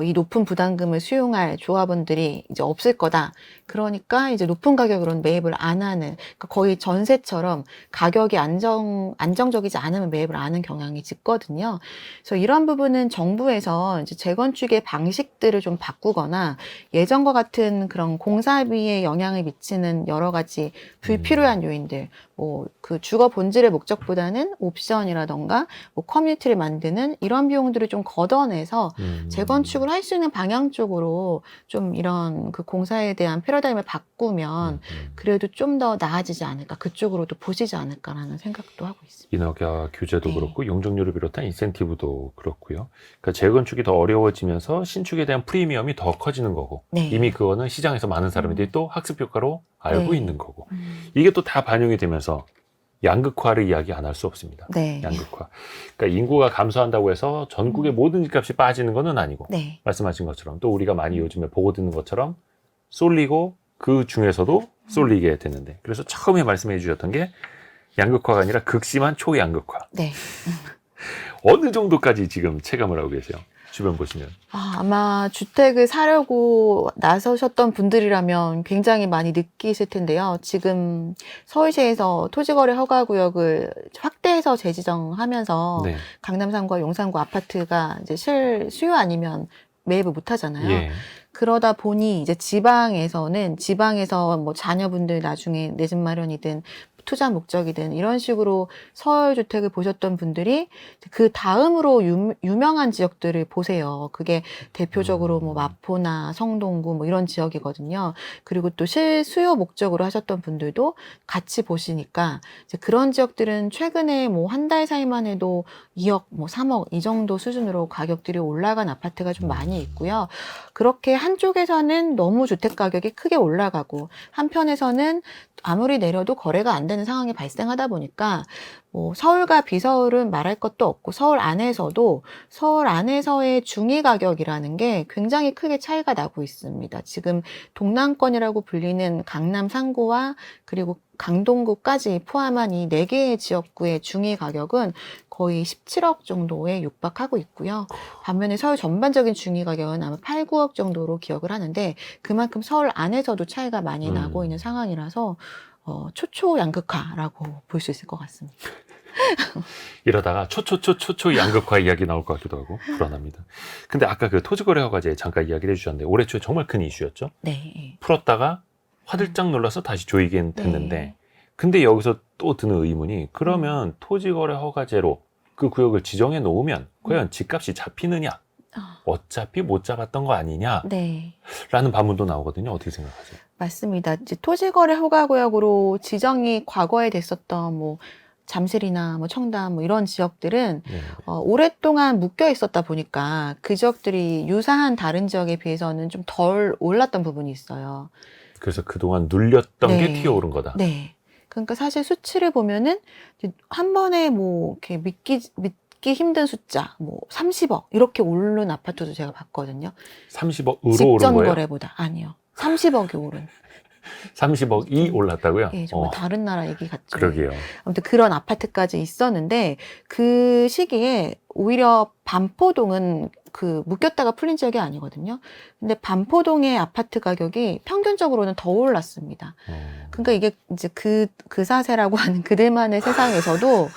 S2: 이 높은 부담금을 수용할 조합원들이 이제 없을 거다. 그러니까 이제 높은 가격으로는 매입을 안 하는, 그러니까 거의 전세처럼 가격이 안정적이지 않으면 매입을 안 하는 경향이 짙거든요. 그래서 이런 부분은 정부에서 이제 재건축의 방식들을 좀 바꾸거나 예전과 같은 그런 공사비에 영향을 미치는 여러 가지 불필요한 요인들, 뭐 그 주거 본질의 목적보다는 옵션이라던가 뭐 커뮤니티를 만드는 이런 비용들을 좀 걷어내서 재건축을 할 수 있는 방향 쪽으로 좀 이런 그 공사에 대한 패러다임을 바꾸면 그래도 좀 더 나아지지 않을까, 그쪽으로도 보시지 않을까라는 생각도 하고 있습니다.
S1: 인허가 규제도
S2: 네.
S1: 그렇고 용적률을 비롯한 인센티브도 그렇고요. 그러니까 재건축이 더 어려워지면서 신축에 대한 프리미엄이 더 커지는 거고
S2: 네.
S1: 이미 그거는 시장에서 많은 사람들이 또 학습 효과로 알고
S2: 네.
S1: 있는 거고 이게 또 다 반영이 되면서 양극화를 이야기 안 할 수 없습니다.
S2: 네.
S1: 양극화. 그러니까 인구가 감소한다고 해서 전국의 모든 집값이 빠지는 것은 아니고
S2: 네.
S1: 말씀하신 것처럼 또 우리가 많이 요즘에 보고 듣는 것처럼 쏠리고 그 중에서도 쏠리게 되는데 그래서 처음에 말씀해 주셨던 게 양극화가 아니라 극심한 초양극화.
S2: 네.
S1: 어느 정도까지 지금 체감을 하고 계세요? 주변 보시면.
S2: 아마 주택을 사려고 나서셨던 분들이라면 굉장히 많이 느끼실 텐데요. 지금 서울시에서 토지거래 허가구역을 확대해서 재지정하면서
S1: 네.
S2: 강남 3구, 용산구 아파트가 이제 수요 아니면 매입을 못 하잖아요.
S1: 예.
S2: 그러다 보니 이제 지방에서 뭐 자녀분들 나중에 내 집 마련이든 투자 목적이든 이런 식으로 서울 주택을 보셨던 분들이 그 다음으로 유명한 지역들을 보세요. 그게 대표적으로 뭐 마포나 성동구 뭐 이런 지역이거든요. 그리고 또 실수요 목적으로 하셨던 분들도 같이 보시니까 이제 그런 지역들은 최근에 뭐 한 달 사이만 해도 2억, 뭐 3억 이 정도 수준으로 가격들이 올라간 아파트가 좀 많이 있고요. 그렇게 한쪽에서는 너무 주택 가격이 크게 올라가고 한편에서는 아무리 내려도 거래가 안 되는 상황이 발생하다 보니까 뭐 서울과 비서울은 말할 것도 없고 서울 안에서의 중위 가격이라는 게 굉장히 크게 차이가 나고 있습니다. 지금 동남권이라고 불리는 강남 3구와 그리고 강동구까지 포함한 이 4개의 지역구의 중위 가격은 거의 17억 정도에 육박하고 있고요. 반면에 서울 전반적인 중위 가격은 아마 8, 9억 정도로 기억을 하는데 그만큼 서울 안에서도 차이가 많이 나고 있는 상황이라서 초초 양극화라고 볼 수 있을 것 같습니다.
S1: 이러다가 초초 양극화 이야기 나올 것 같기도 하고 불안합니다. 근데 아까 그 토지거래 허가제 잠깐 이야기를 해주셨는데 올해 초에 정말 큰 이슈였죠.
S2: 네.
S1: 풀었다가 화들짝 놀라서 다시 조이긴 했는데
S2: 네.
S1: 근데 여기서 또 드는 의문이 그러면 토지거래 허가제로 그 구역을 지정해 놓으면 과연 집값이 잡히느냐? 어차피 못 잡았던 거 아니냐?
S2: 네.
S1: 라는 반문도 나오거든요. 어떻게 생각하세요?
S2: 맞습니다. 이제 토지거래 허가구역으로 지정이 과거에 됐었던 뭐 잠실이나 뭐 청담 뭐 이런 지역들은
S1: 네.
S2: 오랫동안 묶여 있었다 보니까 그 지역들이 유사한 다른 지역에 비해서는 좀 덜 올랐던 부분이 있어요.
S1: 그래서 그동안 눌렸던
S2: 네.
S1: 게 튀어오른 거다.
S2: 네. 그러니까 사실 수치를 보면은 한 번에 뭐 이렇게 믿기 힘든 숫자, 뭐 30억 이렇게 오른 아파트도 제가 봤거든요.
S1: 30억으로 오른
S2: 직전
S1: 거예요?
S2: 거래보다 아니요. 30억이 오른.
S1: 30억이 올랐다고요?
S2: 예, 정말 다른 나라 얘기 같죠.
S1: 그러게요.
S2: 아무튼 그런 아파트까지 있었는데 그 시기에 오히려 반포동은 그 묶였다가 풀린 지역이 아니거든요. 근데 반포동의 아파트 가격이 평균적으로는 더 올랐습니다. 그러니까 이게 이제 그 사세라고 하는 그들만의 세상에서도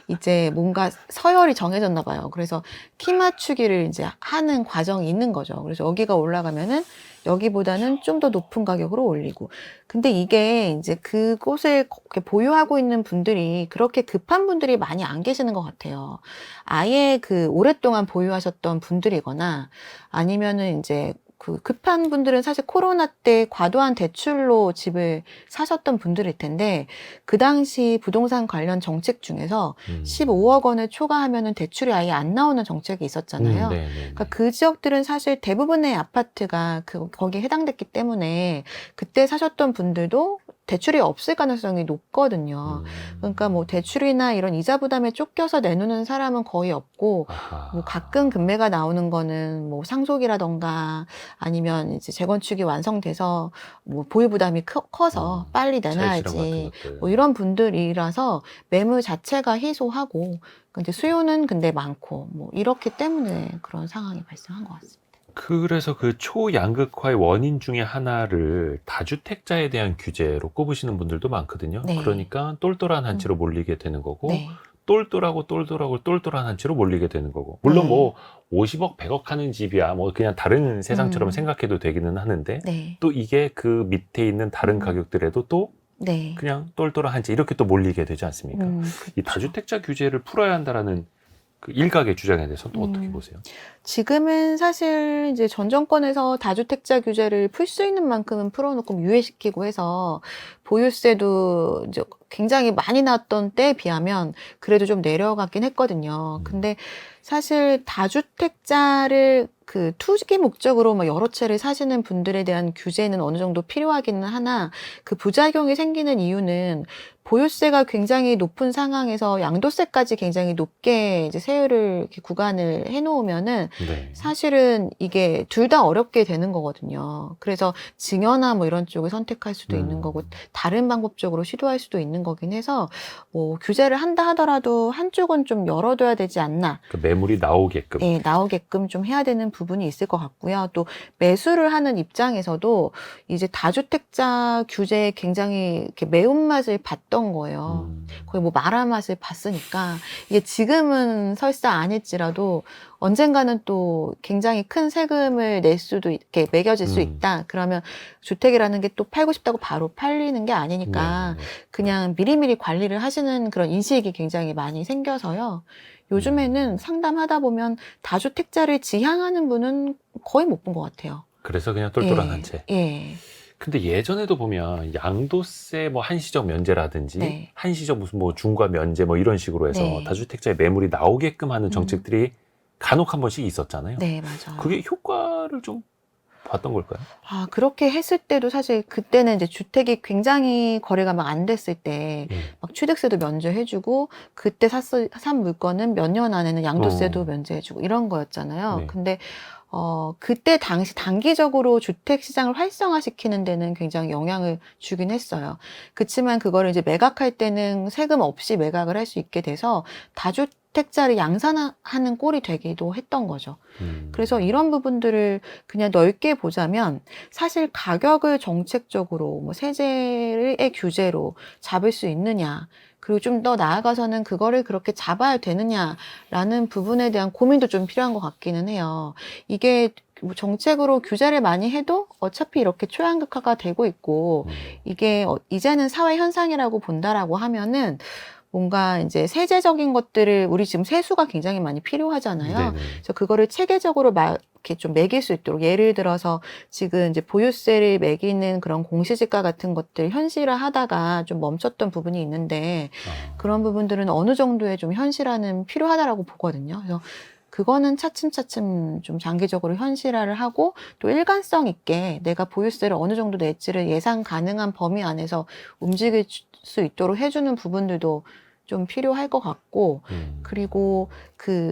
S2: 이제 뭔가 서열이 정해졌나 봐요. 그래서 키 맞추기를 이제 하는 과정이 있는 거죠. 그래서 여기가 올라가면은 여기보다는 좀 더 높은 가격으로 올리고. 근데 이게 이제 그곳을 보유하고 있는 분들이 그렇게 급한 분들이 많이 안 계시는 것 같아요. 아예 그 오랫동안 보유하셨던 분들이거나 아니면은 이제 그 급한 분들은 사실 코로나 때 과도한 대출로 집을 사셨던 분들일 텐데 그 당시 부동산 관련 정책 중에서 15억 원을 초과하면은 대출이 아예 안 나오는 정책이 있었잖아요. 그러니까 그 지역들은 사실 대부분의 아파트가 거기에 해당됐기 때문에 그때 사셨던 분들도 대출이 없을 가능성이 높거든요. 그러니까 뭐 대출이나 이런 이자 부담에 쫓겨서 내놓는 사람은 거의 없고,
S1: 아하.
S2: 뭐 가끔 금매가 나오는 거는 뭐 상속이라던가 아니면 이제 재건축이 완성돼서 뭐 보유 부담이 커서 빨리
S1: 차익 실현 같은
S2: 내놔야지
S1: 것들.
S2: 뭐 이런 분들이라서 매물 자체가 희소하고, 근데 수요는 근데 많고 뭐 이렇기 때문에 그런 상황이 발생한 것 같습니다.
S1: 그래서 그 초양극화의 원인 중에 하나를 다주택자에 대한 규제로 꼽으시는 분들도 많거든요.
S2: 네.
S1: 그러니까 똘똘한 한치로 몰리게 되는 거고,
S2: 네.
S1: 똘똘한 한치로 몰리게 되는 거고. 물론
S2: 네.
S1: 뭐 50억, 100억 하는 집이야 뭐 그냥 다른 세상처럼
S2: 음.
S1: 생각해도 되기는 하는데,
S2: 네.
S1: 또 이게 그 밑에 있는 다른 가격들에도 또
S2: 네.
S1: 그냥 똘똘한 한치 이렇게 또 몰리게 되지 않습니까? 이
S2: 그쵸.
S1: 다주택자 규제를 풀어야 한다라는 그 일각의 주장에 대해서 또 어떻게 보세요?
S2: 지금은 사실 이제 전 정권에서 다주택자 규제를 풀 수 있는 만큼은 풀어놓고 유예시키고 해서 보유세도 이제 굉장히 많이 나왔던 때에 비하면 그래도 좀 내려갔긴 했거든요. 근데 사실 다주택자를 그 투기 목적으로 막 여러 채를 사시는 분들에 대한 규제는 어느 정도 필요하기는 하나, 그 부작용이 생기는 이유는 보유세가 굉장히 높은 상황에서 양도세까지 굉장히 높게 이제 세율을 이렇게 구간을 해놓으면은
S1: 네.
S2: 사실은 이게 둘 다 어렵게 되는 거거든요. 그래서 증여나 뭐 이런 쪽을 선택할 수도 있는 거고, 다른 방법적으로 시도할 수도 있는 거긴 해서, 뭐 규제를 한다 하더라도 한쪽은 좀 열어둬야 되지 않나.
S1: 그 매물이 나오게끔.
S2: 네, 나오게끔 좀 해야 되는 부분이 있을 것 같고요. 또 매수를 하는 입장에서도 이제 다주택자 규제에 굉장히 이렇게 매운맛을 봤던 거예요. 거의 뭐 마라맛을 봤으니까, 이게 지금은 설사 아닐지라도 언젠가는 또 굉장히 큰 세금을 낼 수도 이렇게 매겨질 수 있다. 그러면 주택이라는 게 또 팔고 싶다고 바로 팔리는 게 아니니까 그냥 미리미리 관리를 하시는 그런 인식이 굉장히 많이 생겨서요. 요즘에는 상담하다 보면 다주택자를 지향하는 분은 거의 못 본 것 같아요.
S1: 그래서 그냥 똘똘한 한 채.
S2: 예.
S1: 근데 예전에도 보면 양도세 뭐 한시적 면제라든지
S2: 네.
S1: 한시적 무슨 뭐 중과 면제 뭐 이런 식으로 해서
S2: 네.
S1: 다주택자의 매물이 나오게끔 하는 정책들이 간혹 한 번씩 있었잖아요.
S2: 네, 맞아요.
S1: 그게 효과를 좀 봤던 걸까요?
S2: 아, 그렇게 했을 때도 사실 그때는 이제 주택이 굉장히 거래가 막 안 됐을 때 막 취득세도 면제해주고, 그때 산 물건은 몇 년 안에는 양도세도 면제해주고 이런 거였잖아요.
S1: 네.
S2: 근데 그때 당시 단기적으로 주택 시장을 활성화시키는 데는 굉장히 영향을 주긴 했어요. 그치만 그거를 이제 매각할 때는 세금 없이 매각을 할 수 있게 돼서 다주택자를 양산하는 꼴이 되기도 했던 거죠. 그래서 이런 부분들을 그냥 넓게 보자면, 사실 가격을 정책적으로 뭐 세제의 규제로 잡을 수 있느냐, 그리고 좀 더 나아가서는 그거를 그렇게 잡아야 되느냐라는 부분에 대한 고민도 좀 필요한 것 같기는 해요. 이게 뭐 정책으로 규제를 많이 해도 어차피 이렇게 초양극화가 되고 있고, 이게 이제는 사회 현상이라고 본다라고 하면은 뭔가 이제 세제적인 것들을, 우리 지금 세수가 굉장히 많이 필요하잖아요.
S1: 네네.
S2: 그래서 그거를 체계적으로 이렇게 좀 매길 수 있도록, 예를 들어서 지금 이제 보유세를 매기는 그런 공시지가 같은 것들 현실화하다가 좀 멈췄던 부분이 있는데, 그런 부분들은 어느 정도의 좀 현실화는 필요하다라고 보거든요. 그래서 그거는 차츰차츰 좀 장기적으로 현실화를 하고, 또 일관성 있게 내가 보유세를 어느 정도 낼지를 예상 가능한 범위 안에서 움직일 수 있도록 해주는 부분들도 좀 필요할 것 같고, 그리고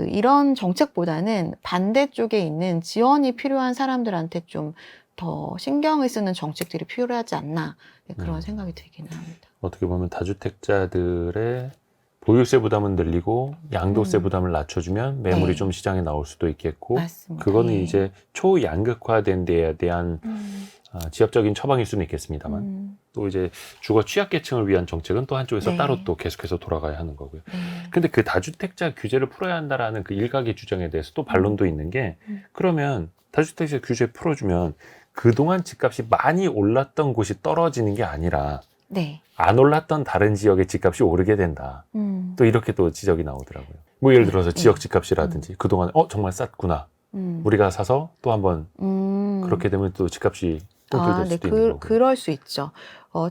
S2: 이런 정책보다는 반대쪽에 있는 지원이 필요한 사람들한테 좀 더 신경을 쓰는 정책들이 필요하지 않나, 그런 생각이 들기는 합니다.
S1: 어떻게 보면 다주택자들의 보유세 부담은 늘리고 양도세 부담을 낮춰주면 매물이
S2: 네.
S1: 좀 시장에 나올 수도 있겠고,
S2: 맞습니다.
S1: 그거는
S2: 예.
S1: 이제 초양극화된 데에 대한 지역적인 처방일 수는 있겠습니다만, 또 이제 주거 취약계층을 위한 정책은 또 한쪽에서
S2: 네.
S1: 따로 또 계속해서 돌아가야 하는 거고요.
S2: 네.
S1: 근데 그 다주택자 규제를 풀어야 한다라는 그 일각의 주장에 대해서 또 반론도 있는 게, 그러면 다주택자 규제 풀어주면 그동안 집값이 많이 올랐던 곳이 떨어지는 게 아니라
S2: 네.
S1: 안 올랐던 다른 지역의 집값이 오르게 된다. 또 이렇게 또 지적이 나오더라고요. 뭐 예를 들어서 지역 집값이라든지 그동안 정말 쌌구나. 우리가 사서 또 한번 그렇게 되면 또 집값이 똥돌될
S2: 네,
S1: 수도 있는 거고.
S2: 그럴 수 있죠.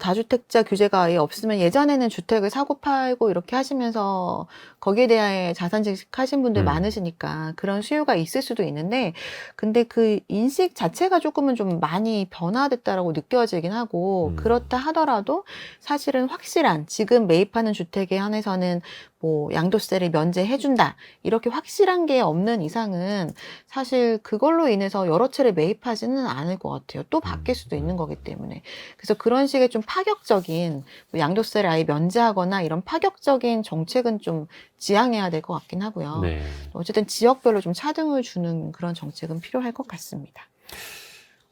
S2: 다주택자 규제가 아예 없으면 예전에는 주택을 사고 팔고 이렇게 하시면서 거기에 대해 자산증식하신 분들 많으시니까 그런 수요가 있을 수도 있는데 근데 그 인식 자체가 조금은 좀 많이 변화됐다라고 느껴지긴 하고 그렇다 하더라도 사실은 확실한 지금 매입하는 주택에 한해서는 뭐 양도세를 면제해준다 이렇게 확실한 게 없는 이상은 사실 그걸로 인해서 여러 채를 매입하지는 않을 것 같아요. 또 바뀔 수도 있는 거기 때문에. 그래서 그런 식의 좀 파격적인 뭐 양도세를 아예 면제하거나 이런 파격적인 정책은 좀 지양해야 될 것 같긴 하고요.
S1: 네.
S2: 어쨌든 지역별로 좀 차등을 주는 그런 정책은 필요할 것 같습니다.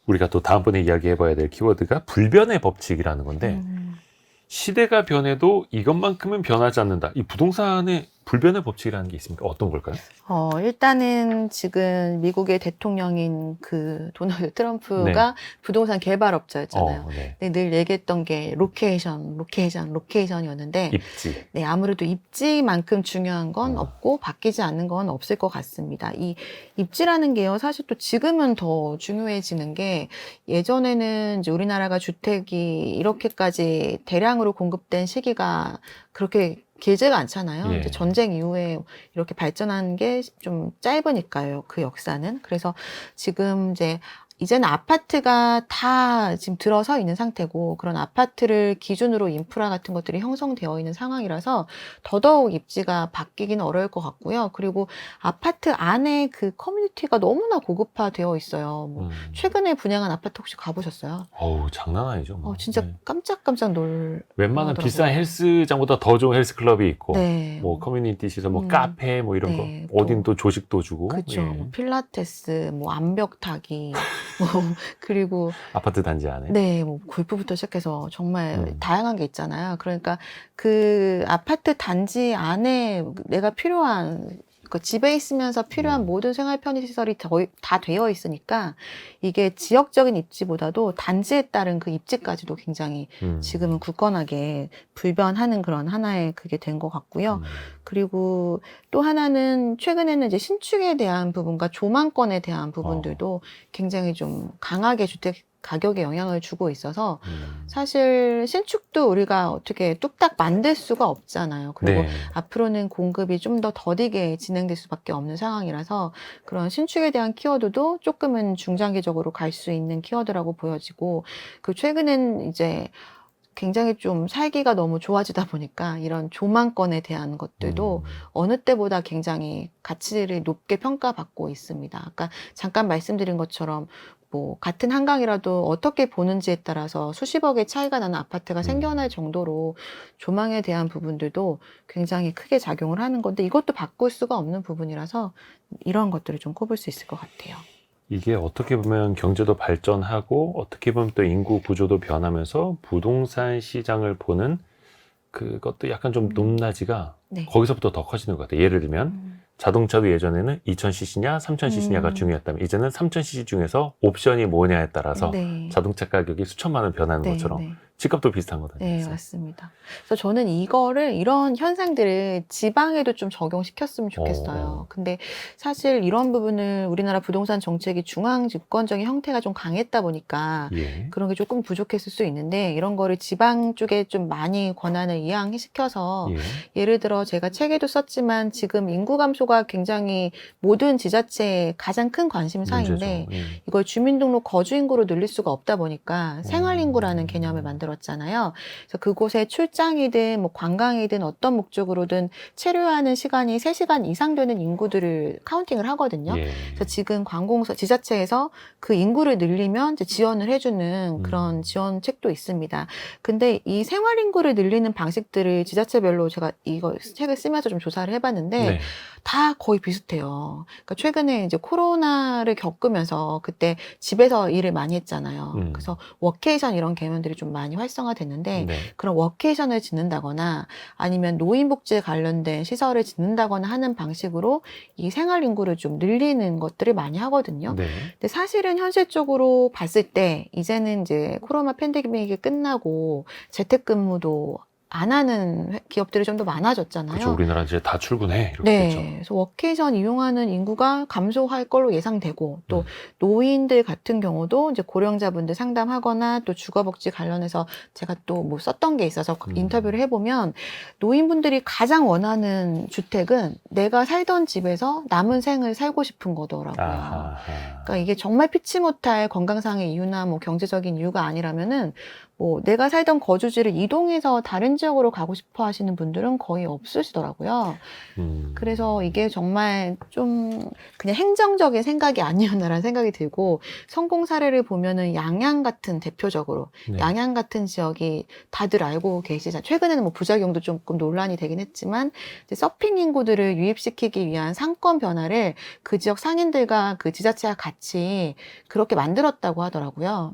S1: 우리가 또 다음번에 이야기해봐야 될 키워드가 불변의 법칙이라는 건데 시대가 변해도 이것만큼은 변하지 않는다. 이 부동산의 불변의 법칙이라는 게 있습니까? 어떤 걸까요?
S2: 일단은 지금 미국의 대통령인 그 도널드 트럼프가 부동산 개발업자였잖아요.
S1: 네.
S2: 근데 늘 얘기했던 게 로케이션이었는데
S1: 입지.
S2: 네, 아무래도 입지만큼 중요한 건 없고 바뀌지 않는 건 없을 것 같습니다. 이 입지라는 게요, 사실 또 지금은 더 중요해지는 게 예전에는 이제 우리나라가 주택이 이렇게까지 대량으로 공급된 시기가 그렇게 길지가 않잖아요.
S1: 예.
S2: 이제 전쟁 이후에 이렇게 발전한 게 좀 짧으니까요. 그 역사는. 그래서 지금 이제는 아파트가 다 지금 들어서 있는 상태고 그런 아파트를 기준으로 인프라 같은 것들이 형성되어 있는 상황이라서 더더욱 입지가 바뀌기는 어려울 것 같고요. 그리고 아파트 안에 그 커뮤니티가 너무나 고급화되어 있어요. 뭐 최근에 분양한 아파트 혹시 가보셨어요?
S1: 장난 아니죠. 뭐.
S2: 진짜 깜짝깜짝
S1: 웬만한 비싼 헬스장보다 더 좋은 헬스클럽이 있고,
S2: 네.
S1: 뭐 커뮤니티 시설, 뭐 카페, 뭐 이런
S2: 네,
S1: 거, 어딘 또 조식도 주고.
S2: 그렇죠.
S1: 예.
S2: 뭐 필라테스, 뭐 암벽 타기, 뭐 그리고
S1: 아파트 단지 안에.
S2: 네, 뭐 골프부터 시작해서 정말 다양한 게 있잖아요. 그러니까 그 아파트 단지 안에 내가 필요한 그 집에 있으면서 필요한 모든 생활 편의 시설이 다 되어 있으니까 이게 지역적인 입지보다도 단지에 따른 그 입지까지도 굉장히 지금은 굳건하게 불변하는 그런 하나의 그게 된 것 같고요. 그리고 또 하나는 최근에는 이제 신축에 대한 부분과 조망권에 대한 부분들도 굉장히 좀 강하게 주택 가격에 영향을 주고 있어서 사실 신축도 우리가 어떻게 뚝딱 만들 수가 없잖아요. 그리고 앞으로는 공급이 좀 더 더디게 진행될 수밖에 없는 상황이라서 그런 신축에 대한 키워드도 조금은 중장기적으로 갈 수 있는 키워드라고 보여지고 그 최근엔 이제 굉장히 좀 살기가 너무 좋아지다 보니까 이런 조망권에 대한 것들도 어느 때보다 굉장히 가치를 높게 평가받고 있습니다. 아까 잠깐 말씀드린 것처럼 뭐 같은 한강이라도 어떻게 보는지에 따라서 수십억의 차이가 나는 아파트가 생겨날 정도로 조망에 대한 부분들도 굉장히 크게 작용을 하는 건데 이것도 바꿀 수가 없는 부분이라서 이런 것들을 좀 꼽을 수 있을 것 같아요.
S1: 이게 어떻게 보면 경제도 발전하고 어떻게 보면 또 인구 구조도 변하면서 부동산 시장을 보는 그것도 약간 좀 높낮이가 거기서부터 더 커지는 것 같아요. 예를 들면 자동차도 예전에는 2000cc냐 3000cc냐가 중요했다면 이제는 3000cc 중에서 옵션이 뭐냐에 따라서 자동차 가격이 수천만 원 변하는 것처럼 집값도 비슷한 거다.
S2: 네, 맞습니다. 그래서 저는 이런 현상들을 지방에도 좀 적용시켰으면 좋겠어요. 근데 사실 이런 부분을 우리나라 부동산 정책이 중앙 집권적인 형태가 좀 강했다 보니까 그런 게 조금 부족했을 수 있는데 이런 거를 지방 쪽에 좀 많이 권한을 이양시켜서 예를 들어 제가 책에도 썼지만 지금 인구 감소가 굉장히 모든 지자체의 가장 큰 관심사인데 이걸 주민등록 거주인구로 늘릴 수가 없다 보니까 생활인구라는 개념을 만들었잖아요. 그래서 그곳에 출장이든 뭐 관광이든 어떤 목적으로든 체류하는 시간이 3시간 이상 되는 인구들을 카운팅을 하거든요. 그래서 지금 관공서 지자체에서 그 인구를 늘리면 이제 지원을 해주는 그런 지원책도 있습니다. 근데 이 생활인구를 늘리는 방식들을 지자체별로 제가 이거 책을 쓰면서 좀 조사를 해봤는데 다 거의 비슷해요. 그러니까 최근에 이제 코로나를 겪으면서 그때 집에서 일을 많이 했잖아요. 그래서 워케이션 이런 개념들이 좀 많이 활성화됐는데 그런 워케이션을 짓는다거나 아니면 노인복지에 관련된 시설을 짓는다거나 하는 방식으로 이 생활 인구를 좀 늘리는 것들을 많이 하거든요. 근데 사실은 현실적으로 봤을 때 이제는 이제 코로나 팬데믹이 끝나고 재택근무도 안 하는 기업들이 좀 더 많아졌잖아요.
S1: 그렇죠. 우리나라 이제 다 출근해 이렇게
S2: 네.
S1: 됐죠.
S2: 그래서 워케이션 이용하는 인구가 감소할 걸로 예상되고 또
S1: 음.
S2: 노인들 같은 경우도 이제 고령자분들 상담하거나 또 주거복지 관련해서 제가 또 뭐 썼던 게 있어서 인터뷰를 해보면 노인분들이 가장 원하는 주택은 내가 살던 집에서 남은 생을 살고 싶은 거더라고요.
S1: 아하.
S2: 그러니까 이게 정말 피치 못할 건강상의 이유나 뭐 경제적인 이유가 아니라면은 뭐 내가 살던 거주지를 이동해서 다른 지역으로 가고 싶어 하시는 분들은 거의 없으시더라고요. 그래서 이게 정말 좀 그냥 행정적인 생각이 아니었나라는 생각이 들고 성공 사례를 보면은 양양 같은 대표적으로
S1: 네.
S2: 양양 같은 지역이 다들 알고 계시잖아요. 최근에는 뭐 부작용도 조금 논란이 되긴 했지만 이제 서핑 인구들을 유입시키기 위한 상권 변화를 그 지역 상인들과 그 지자체와 같이 그렇게 만들었다고 하더라고요.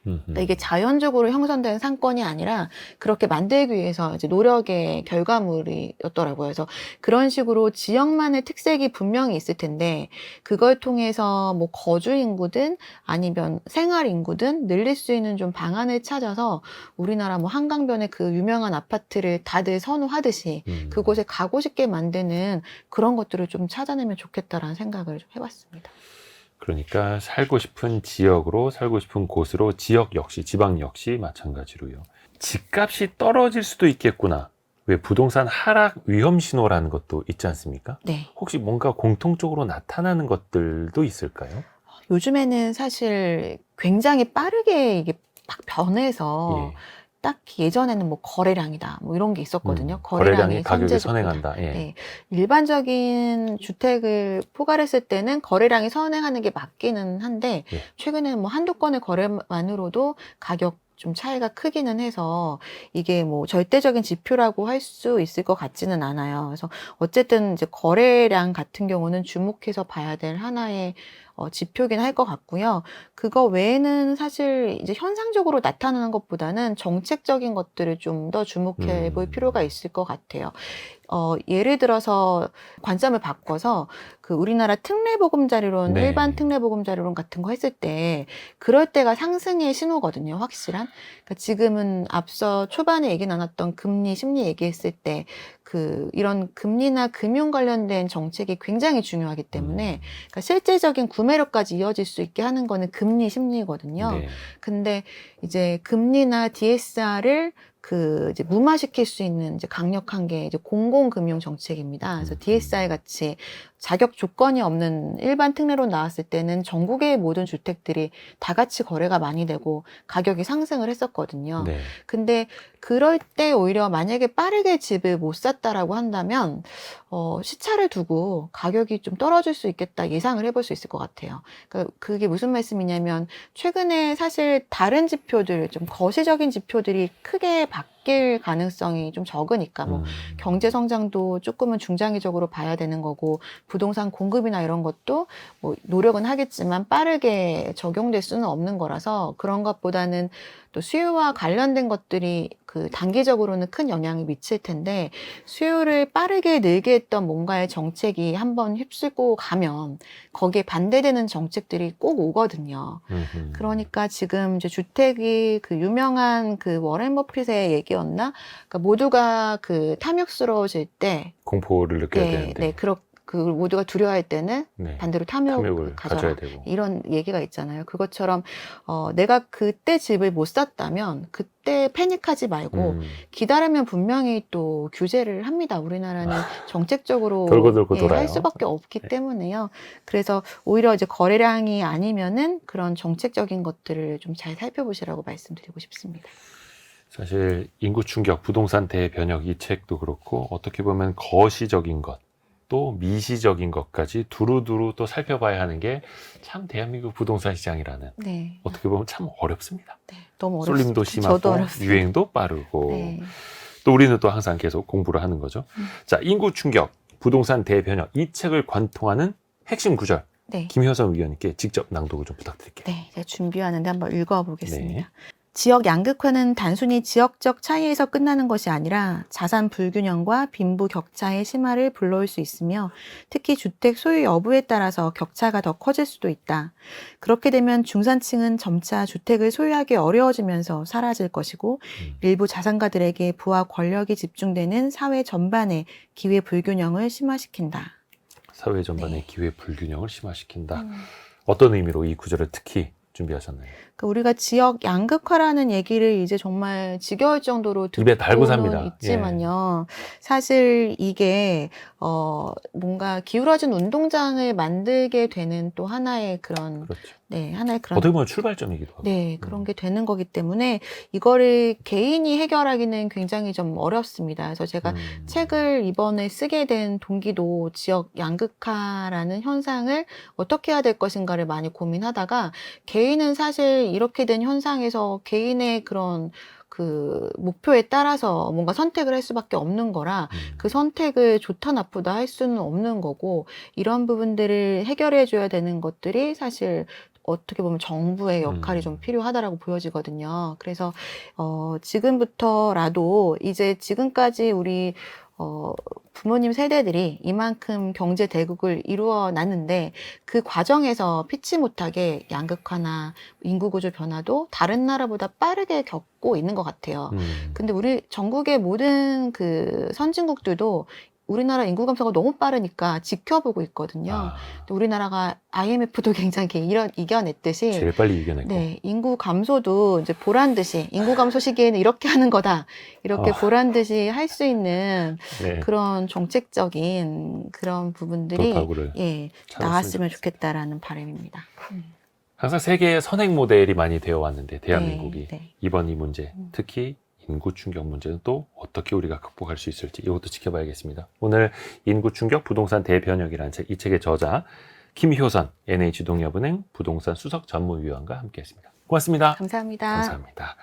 S2: 그러니까 이게 자연적으로 형성된 상권이 아니라 그렇게 만들기 위해서 이제 노력의 결과물이었더라고요. 그래서 그런 식으로 지역만의 특색이 분명히 있을 텐데 그걸 통해서 뭐 거주 인구든 아니면 생활 인구든 늘릴 수 있는 좀 방안을 찾아서 우리나라 뭐 한강변의 그 유명한 아파트를 다들 선호하듯이 그곳에 가고 싶게 만드는 그런 것들을 좀 찾아내면 좋겠다라는 생각을 좀 해봤습니다.
S1: 그러니까 살고 싶은 지역으로 살고 싶은 곳으로 지역 역시 지방 역시 마찬가지로요. 집값이 떨어질 수도 있겠구나. 왜 부동산 하락 위험 신호라는 것도 있지 않습니까?
S2: 네.
S1: 혹시 뭔가 공통적으로 나타나는 것들도 있을까요?
S2: 요즘에는 사실 굉장히 빠르게 이게 막 변해서
S1: 예.
S2: 딱히 예전에는 뭐 거래량이다 뭐 이런 게 있었거든요.
S1: 거래량이 가격을
S2: 선제 지표다.
S1: 선행한다. 예.
S2: 네. 일반적인 주택을 포괄했을 때는 거래량이 선행하는 게 맞기는 한데
S1: 예.
S2: 최근에는 뭐 한두 건의 거래만으로도 가격 좀 차이가 크기는 해서 이게 뭐 절대적인 지표라고 할 수 있을 것 같지는 않아요. 그래서 어쨌든 이제 거래량 같은 경우는 주목해서 봐야 될 하나의 지표긴 할 것 같고요. 그거 외에는 사실 이제 현상적으로 나타나는 것보다는 정책적인 것들을 좀 더 주목해 볼 필요가 있을 것 같아요. 예를 들어서 관점을 바꿔서 그 우리나라 특례보금자리론,
S1: 네.
S2: 일반 특례보금자리론 같은 거 했을 때 그럴 때가 상승의 신호거든요. 확실한. 그러니까 지금은 앞서 초반에 얘기 나눴던 금리, 심리 얘기했을 때 그 이런 금리나 금융 관련된 정책이 굉장히 중요하기 때문에 그러니까 실질적인 구매력까지 이어질 수 있게 하는 거는 금리, 심리거든요.
S1: 네.
S2: 근데 이제 금리나 DSR을 그 이제 무마시킬 수 있는 이제 강력한 게 이제 공공금융 정책입니다. 그래서 DSR 같이 자격 조건이 없는 일반 특례로 나왔을 때는 전국의 모든 주택들이 다 같이 거래가 많이 되고 가격이 상승을 했었거든요.
S1: 네.
S2: 근데 그럴 때 오히려 만약에 빠르게 집을 못 샀다라고 한다면 시차를 두고 가격이 좀 떨어질 수 있겠다 예상을 해볼 수 있을 것 같아요. 그러니까 그게 무슨 말씀이냐면 최근에 사실 다른 지표들 좀 거시적인 지표들이 크게 바뀔 가능성이 좀 적으니까 뭐 경제 성장도 조금은 중장기적으로 봐야 되는 거고 부동산 공급이나 이런 것도 뭐 노력은 하겠지만 빠르게 적용될 수는 없는 거라서 그런 것보다는 또 수요와 관련된 것들이 그 단기적으로는 큰 영향을 미칠 텐데 수요를 빠르게 늘게 했던 뭔가의 정책이 한번 휩쓸고 가면 거기에 반대되는 정책들이 꼭 오거든요. 그러니까 지금 이제 주택이 그 유명한 그 워렌 버핏의 얘기였나? 그러니까 모두가 그 탐욕스러워질 때
S1: 공포를 느껴야 되는데.
S2: 그 모두가 두려워할 때는
S1: 네.
S2: 반대로
S1: 탐욕을
S2: 탐욕을
S1: 가져야
S2: 가져라.
S1: 되고.
S2: 이런 얘기가 있잖아요. 그것처럼 내가 그때 집을 못 샀다면 그때 패닉하지 말고 기다리면 분명히 또 규제를 합니다. 우리나라는 정책적으로
S1: 돌고 돌아요.
S2: 할 수밖에 없기
S1: 네.
S2: 때문에요. 그래서 오히려 이제 거래량이 아니면은 그런 정책적인 것들을 좀 잘 살펴보시라고 말씀드리고 싶습니다.
S1: 사실 인구 충격, 부동산 대변혁 이 책도 그렇고 어떻게 보면 거시적인 것, 또 미시적인 것까지 두루두루 또 살펴봐야 하는 게 참 대한민국 부동산 시장이라는
S2: 네.
S1: 어떻게 보면 참 어렵습니다.
S2: 네. 너무 어렵습니다.
S1: 쏠림도 심하고
S2: 저도 어렵습니다.
S1: 유행도 빠르고
S2: 네.
S1: 또 우리는 또 항상 계속 공부를 하는 거죠. 자, 인구 충격, 부동산 대변혁 이 책을 관통하는 핵심 구절
S2: 네.
S1: 김효선 위원님께 직접 낭독을 좀 부탁드릴게요.
S2: 네, 제가 준비하는데 한번 읽어보겠습니다.
S1: 네.
S2: 지역 양극화는 단순히 지역적 차이에서 끝나는 것이 아니라 자산 불균형과 빈부 격차의 심화를 불러올 수 있으며 특히 주택 소유 여부에 따라서 격차가 더 커질 수도 있다. 그렇게 되면 중산층은 점차 주택을 소유하기 어려워지면서 사라질 것이고 일부 자산가들에게 부와 권력이 집중되는 사회 전반의 기회 불균형을 심화시킨다.
S1: 사회 전반의
S2: 네.
S1: 기회 불균형을 심화시킨다. 어떤 의미로 이 구절을 특히 준비하셨나요?
S2: 그러니까 우리가 지역 양극화라는 얘기를 이제 정말 지겨울 정도로
S1: 입에 달고
S2: 듣고는
S1: 삽니다.
S2: 있지만요. 사실 이게 뭔가 기울어진 운동장을 만들게 되는 또 하나의 그런
S1: 그렇죠.
S2: 네, 하나의 그런
S1: 어떻게 보면 출발점이기도 하고.
S2: 네, 그런 게 되는 거기 때문에 이거를 개인이 해결하기는 굉장히 좀 어렵습니다. 그래서 제가 책을 이번에 쓰게 된 동기도 지역 양극화라는 현상을 어떻게 해야 될 것인가를 많이 고민하다가 개인은 사실 이렇게 된 현상에서 개인의 그런 그 목표에 따라서 뭔가 선택을 할 수밖에 없는 거라 그 선택을 좋다 나쁘다 할 수는 없는 거고 이런 부분들을 해결해 줘야 되는 것들이 사실 어떻게 보면 정부의 역할이 좀 필요하다라고 보여지거든요. 그래서 지금부터라도 이제 지금까지 우리 부모님 세대들이 이만큼 경제 대국을 이루어 놨는데 그 과정에서 피치 못하게 양극화나 인구 구조 변화도 다른 나라보다 빠르게 겪고 있는 것 같아요. 근데 우리 전국의 모든 그 선진국들도 우리나라 인구 감소가 너무 빠르니까 지켜보고 있거든요. 우리나라가 IMF도 굉장히 이겨냈듯이
S1: 제일 빨리 이겨냈고.
S2: 네, 인구 감소도 이제 보란 듯이 인구 감소 시기에는 이렇게 하는 거다. 이렇게 보란 듯이 할 수 있는
S1: 네.
S2: 그런 정책적인 그런 부분들이
S1: 돌파구를
S2: 예,
S1: 찾았으면
S2: 나왔으면
S1: 좋겠습니다.
S2: 좋겠다라는 바람입니다.
S1: 항상 세계의 선행 모델이 많이 되어 왔는데 대한민국이
S2: 네, 네.
S1: 이번 이 문제, 특히 인구 충격 문제는 또 어떻게 우리가 극복할 수 있을지 이것도 지켜봐야겠습니다. 오늘 인구 충격 부동산 대변혁이라는 책, 이 책의 저자 김효선 NH동협은행 부동산 수석 전무위원과 함께했습니다. 고맙습니다.
S2: 감사합니다.
S1: 감사합니다.